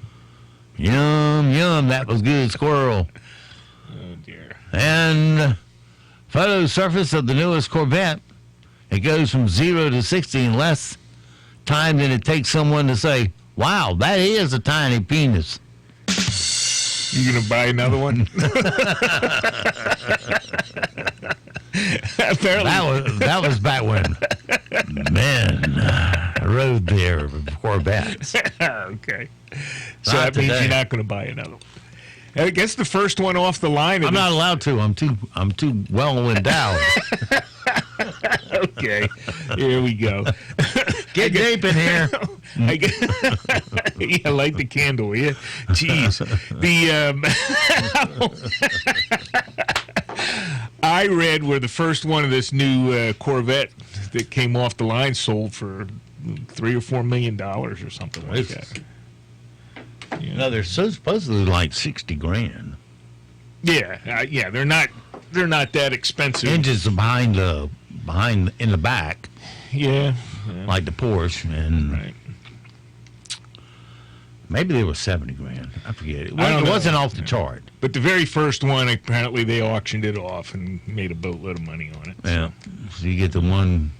Yum, yum, that was good, squirrel. Oh, dear. And photo surface of the newest Corvette. It goes from 0 to 60 in less time than it takes someone to say, wow, that is a tiny penis. You going to buy another one? That was back when men rode their Corvettes. Okay. So that means you're not going to buy another one. I guess the first one off the line. I'm not allowed to. I'm too well endowed. Okay. Here we go. Get deep in here. Yeah, light the candle, yeah. Jeez. I read where the first one of this new Corvette that came off the line sold for $3 or $4 million or something like that. Yeah. No, they're supposedly like $60,000. Yeah, they're not they're not that expensive. Engines behind in the back. Yeah. Like the Porsche, and right. Maybe they were $70,000. I forget. It I don't know. wasn't off the chart. But the very first one, apparently they auctioned it off and made a boatload of money on it. Yeah. So you get the one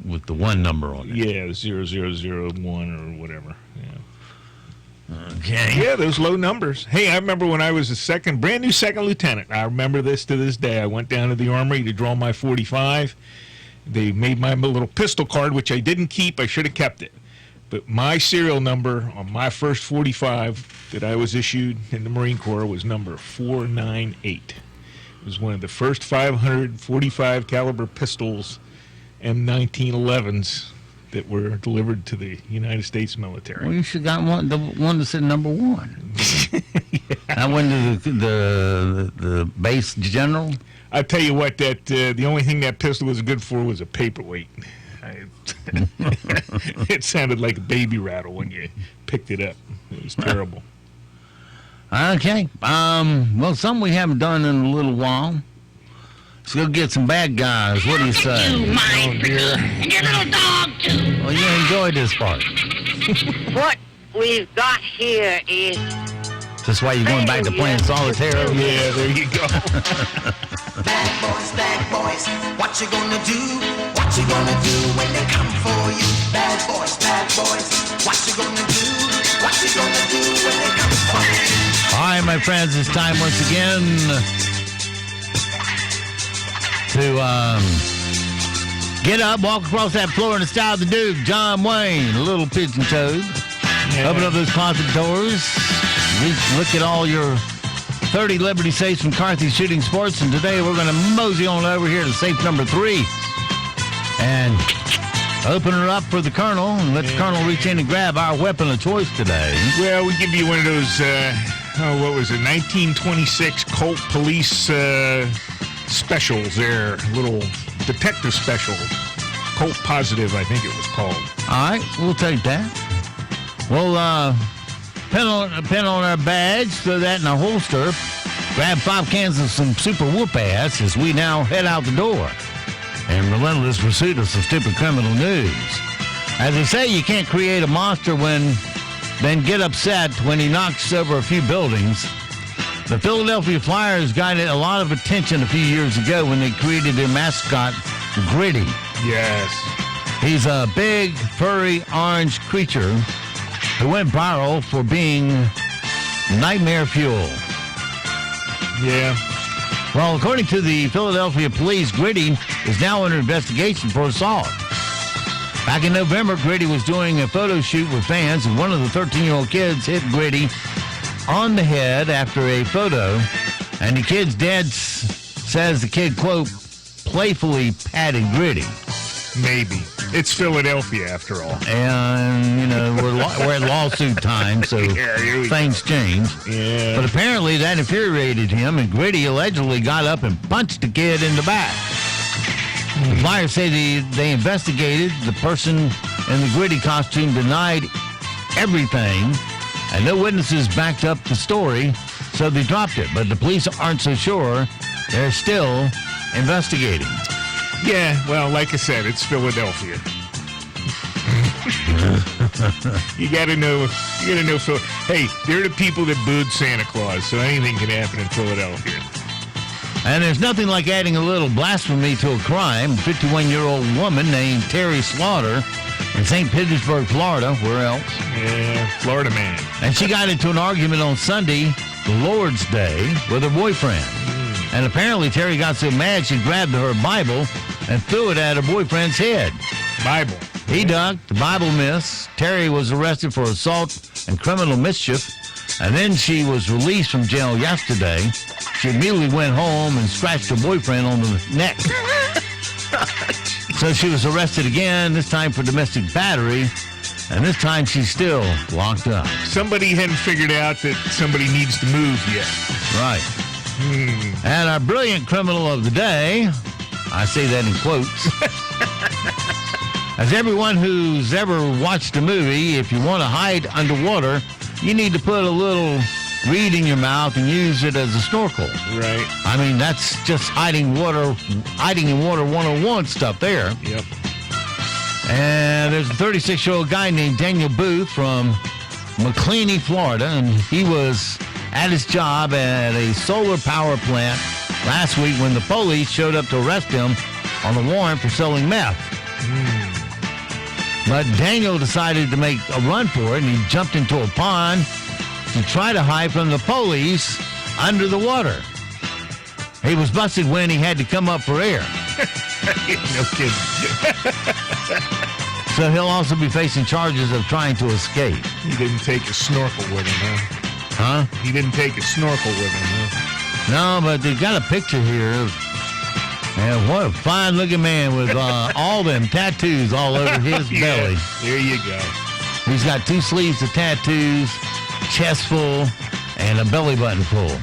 with the one number on it. Yeah, 0001 or whatever. Yeah. Okay. Yeah, those low numbers. Hey, I remember when I was brand new second lieutenant. I remember this to this day. I went down to the Armory to draw my 45. They made my little pistol card, which I didn't keep. I should have kept it. But my serial number on my first 45 that I was issued in the Marine Corps was number 498. It was one of the first 545 caliber pistols, M1911s, that were delivered to the United States military. Well, you should have got the one that said number 1. I went to the base general. I tell you what, that the only thing that pistol was good for was a paperweight. It sounded like a baby rattle when you picked it up. It was terrible. Okay. Well, something we haven't done in a little while. Let's go get some bad guys. What do you say? You, my dear. And your little dog, too. Well, you enjoyed this part. What we've got here is... That's why you're going back to playing solitaire? Yeah, there you go. Bad boys, what you gonna do? What you gonna do when they come for you? Bad boys, what you gonna do? What you gonna do when they come for you? All right, my friends, it's time once again to get up, walk across that floor in the style of the Duke, John Wayne, a little pigeon toad. Yeah. Open up those closet doors. Look at all your 30 Liberty safes from Carthy Shooting Sports, and today we're going to mosey on over here to safe number 3 and open her up for the Colonel and let the Colonel reach in and grab our weapon of choice today. Well, we give you one of those, what was it, 1926 Colt Police specials there, little detective special. Colt Positive, I think it was called. All right, we'll take that. We'll pin on our badge, throw that in our holster, grab 5 cans of some super whoop-ass as we now head out the door in relentless pursuit of some stupid criminal news. As they say, you can't create a monster then get upset when he knocks over a few buildings. The Philadelphia Flyers got a lot of attention a few years ago when they created their mascot, Gritty. Yes. He's a big, furry, orange creature who went viral for being nightmare fuel. Yeah. Well, according to the Philadelphia police, Gritty is now under investigation for assault. Back in November, Gritty was doing a photo shoot with fans, and one of the 13-year-old kids hit Gritty on the head after a photo, and the kid's dad says the kid, quote, playfully patted Gritty. Maybe. It's Philadelphia, after all. And, you know, we're at lawsuit time, so things change. Yeah. But apparently that infuriated him, and Gritty allegedly got up and punched the kid in the back. The Flyers say they investigated. The person in the Gritty costume denied everything, and no witnesses backed up the story, so they dropped it. But the police aren't so sure. They're still investigating. Yeah, well, like I said, it's Philadelphia. You gotta know, Phil. Hey, they're the people that booed Santa Claus, so anything can happen in Philadelphia. And there's nothing like adding a little blasphemy to a crime. A 51-year-old woman named Terry Slaughter in St. Petersburg, Florida. Where else? Yeah, Florida man. And she got into an argument on Sunday, the Lord's Day, with her boyfriend. And apparently Terry got so mad she grabbed her Bible and threw it at her boyfriend's head. Bible. He ducked. The Bible missed. Terry was arrested for assault and criminal mischief. And then she was released from jail yesterday. She immediately went home and scratched her boyfriend on the neck. So she was arrested again, this time for domestic battery. And this time she's still locked up. Somebody hadn't figured out that somebody needs to move yet. Right. And our brilliant criminal of the day, I say that in quotes, as everyone who's ever watched a movie, if you want to hide underwater, you need to put a little reed in your mouth and use it as a snorkel. Right. I mean, that's just hiding in water 101 stuff there. Yep. And there's a 36-year-old guy named Daniel Booth from McLeany, Florida, and he was at his job at a solar power plant last week when the police showed up to arrest him on a warrant for selling meth. But Daniel decided to make a run for it, and he jumped into a pond to try to hide from the police under the water. He was busted when he had to come up for air. No kidding. So he'll also be facing charges of trying to escape. He didn't take a snorkel with him, huh? Huh? He didn't take a snorkel with him, huh? No, but they've got a picture here. And what a fine-looking man with all them tattoos all over his belly. There you go. He's got 2 sleeves of tattoos, chest full, and a belly button full.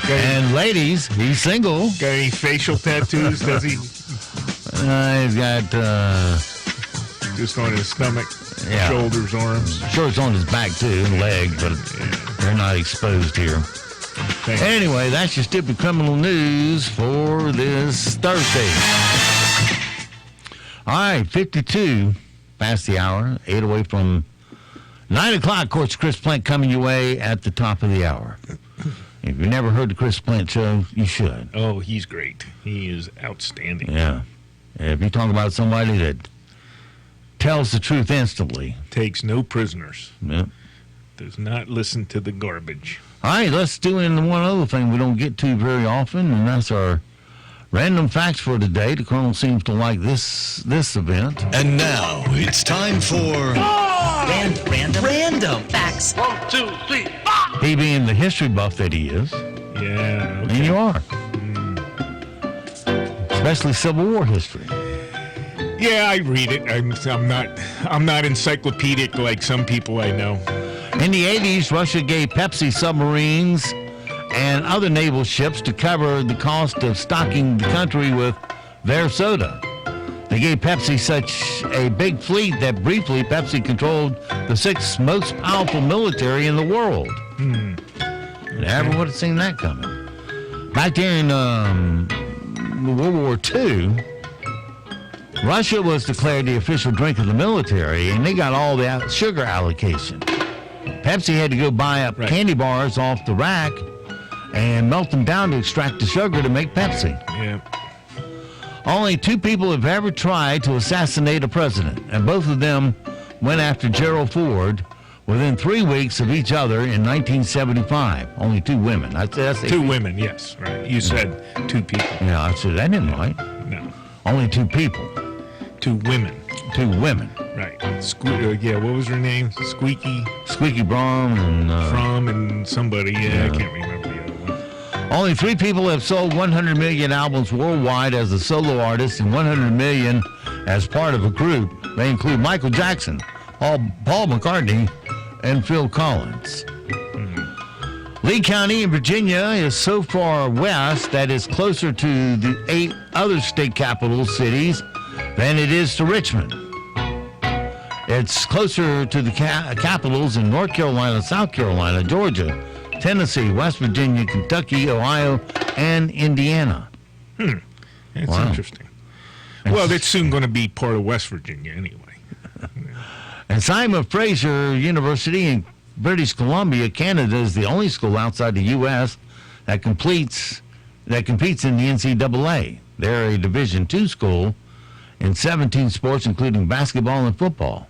And ladies, he's single. Got any facial tattoos? Does he? He's got... just on his stomach, yeah. Shoulders, arms. Sure, it's on his back, too, and leg, but they're not exposed here. Anyway, that's your stupid criminal news for this Thursday. All right, 52 past the hour, 8 away from 9 o'clock. Of course, Chris Plante coming your way at the top of the hour. If you've never heard the Chris Plante show, you should. Oh, he's great. He is outstanding. Yeah. If you talk about somebody that tells the truth instantly. Takes no prisoners. Yep. Does not listen to the garbage. All right, let's do in one other thing we don't get to very often, and that's our random facts for today. The Colonel seems to like this event. And now it's time for Random facts. 1, 2, 3, 4. He being the history buff that he is. Yeah. Okay. And you are. Especially Civil War history. Yeah, I read it. I'm not encyclopedic like some people I know. In the 80s, Russia gave Pepsi submarines and other naval ships to cover the cost of stocking the country with their soda. They gave Pepsi such a big fleet that briefly Pepsi controlled the 6th most powerful military in the world. Never would have seen that coming. Back there in World War II, Russia was declared the official drink of the military, and they got all the sugar allocation. Pepsi had to go buy up candy bars off the rack and melt them down to extract the sugar to make Pepsi. Yeah. Only 2 people have ever tried to assassinate a president, and both of them went after Gerald Ford within 3 weeks of each other in 1975. Only 2 women. That's 2 women, yes. Right. You said 2 people. Yeah, I said I didn't right. No. Only 2 people. 2 women. 2 women. Right. Yeah, what was her name? Squeaky Braun and... From and somebody. Yeah, I can't remember the other one. Only 3 people have sold 100 million albums worldwide as a solo artist and 100 million as part of a group. They include Michael Jackson, Paul McCartney, and Phil Collins. Lee County in Virginia is so far west that it's closer to the 8 other state capital cities than it is to Richmond. It's closer to the capitals in North Carolina, South Carolina, Georgia, Tennessee, West Virginia, Kentucky, Ohio, and Indiana. That's interesting. Well, it's soon going to be part of West Virginia anyway. And Simon Fraser University in British Columbia, Canada, is the only school outside the U.S. that competes in the NCAA. They're a Division II school in 17 sports, including basketball and football.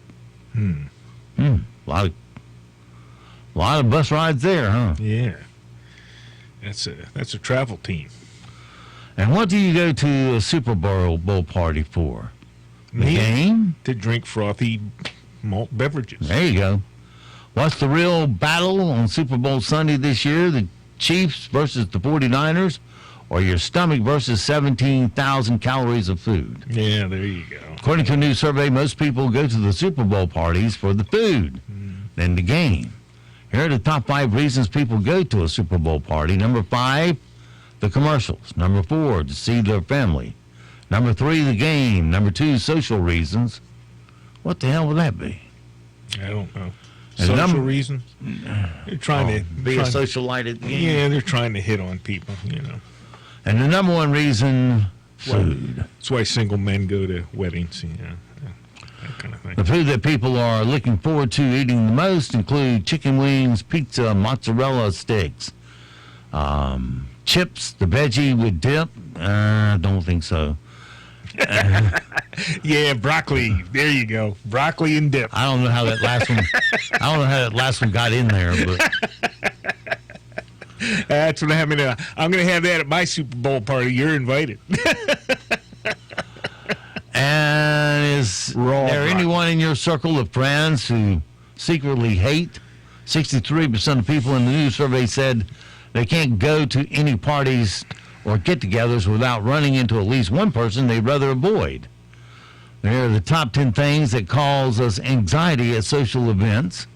A lot of bus rides there, huh? Yeah. That's a travel team. And what do you go to a Super Bowl party for? The game? To drink frothy malt beverages. There you go. What's the real battle on Super Bowl Sunday this year? The Chiefs versus the 49ers, or your stomach versus 17,000 calories of food? Yeah, there you go. According to a new survey, most people go to the Super Bowl parties for the food than the game. Here are the top 5 reasons people go to a Super Bowl party. Number 5, the commercials. Number 4, to see their family. Number 3, the game. Number 2, social reasons. What the hell would that be? I don't know. Social reasons. They're trying to be a socialite at the game. Yeah, they're trying to hit on people, you know. And the number one reason, food. That's why single men go to weddings, that kind of thing. The food that people are looking forward to eating the most include chicken wings, pizza, mozzarella sticks, chips, the veggie with dip. I don't think so. Yeah, broccoli. There you go. Broccoli and dip. I don't know how that last one. I don't know how that last one got in there, but that's what I'm going to have that at my Super Bowl party. You're invited. And is there anyone in your circle of friends who secretly hate? 63% of people in the new survey said they can't go to any parties or get-togethers without running into at least one person they'd rather avoid. They're the top 10 things that cause us anxiety at social events.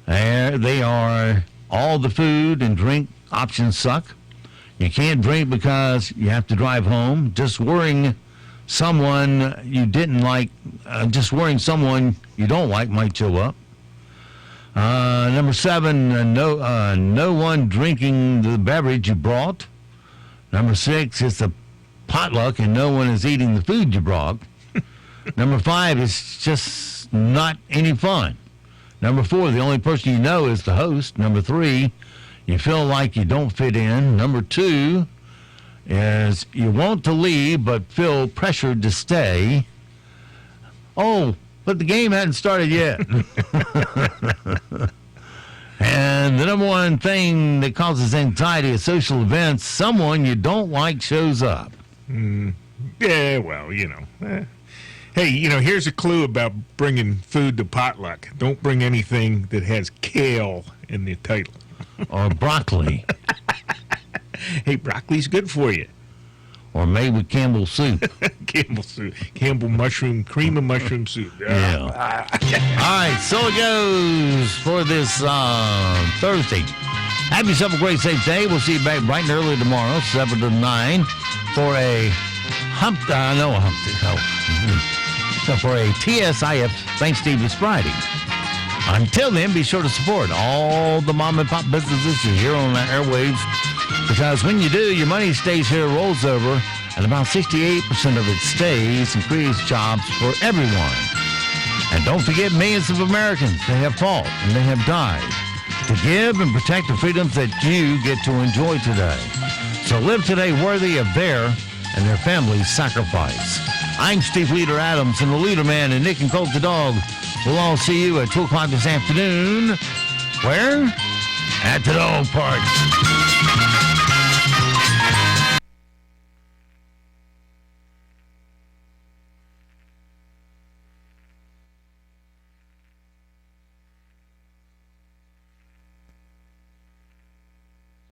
They are all the food and drink options suck. You can't drink because you have to drive home. Just worrying someone you didn't like, just worrying someone you don't like might show up. Number 7, no one drinking the beverage you brought. Number 6, it's a potluck and no one is eating the food you brought. Number 5, it's just not any fun. Number 4, the only person you know is the host. Number 3, you feel like you don't fit in. Number 2 is you want to leave but feel pressured to stay. Oh, but the game hadn't started yet. And the number one thing that causes anxiety at social events, someone you don't like shows up. Yeah, well, Hey, here's a clue about bringing food to potluck. Don't bring anything that has kale in the title. Or broccoli. Hey, broccoli's good for you. Or made with Campbell soup. Campbell mushroom, cream of mushroom soup. Yeah. All right, so it goes for this Thursday. Have yourself a great, safe day. We'll see you back bright and early tomorrow, 7 to 9, for a for a TSIF Thanksgiving Friday. Until then, be sure to support all the mom and pop businesses here on the airwaves, because when you do, your money stays here, rolls over, and about 68% of it stays and creates jobs for everyone. And don't forget, millions of Americans, they have fought and they have died to give and protect the freedoms that you get to enjoy today. So live today worthy of their and their family's sacrifice. I'm Steve Leader Adams, and the Leader Man and Nick and Colt the Dog. We'll all see you at 2 o'clock this afternoon. Where? At the dog park.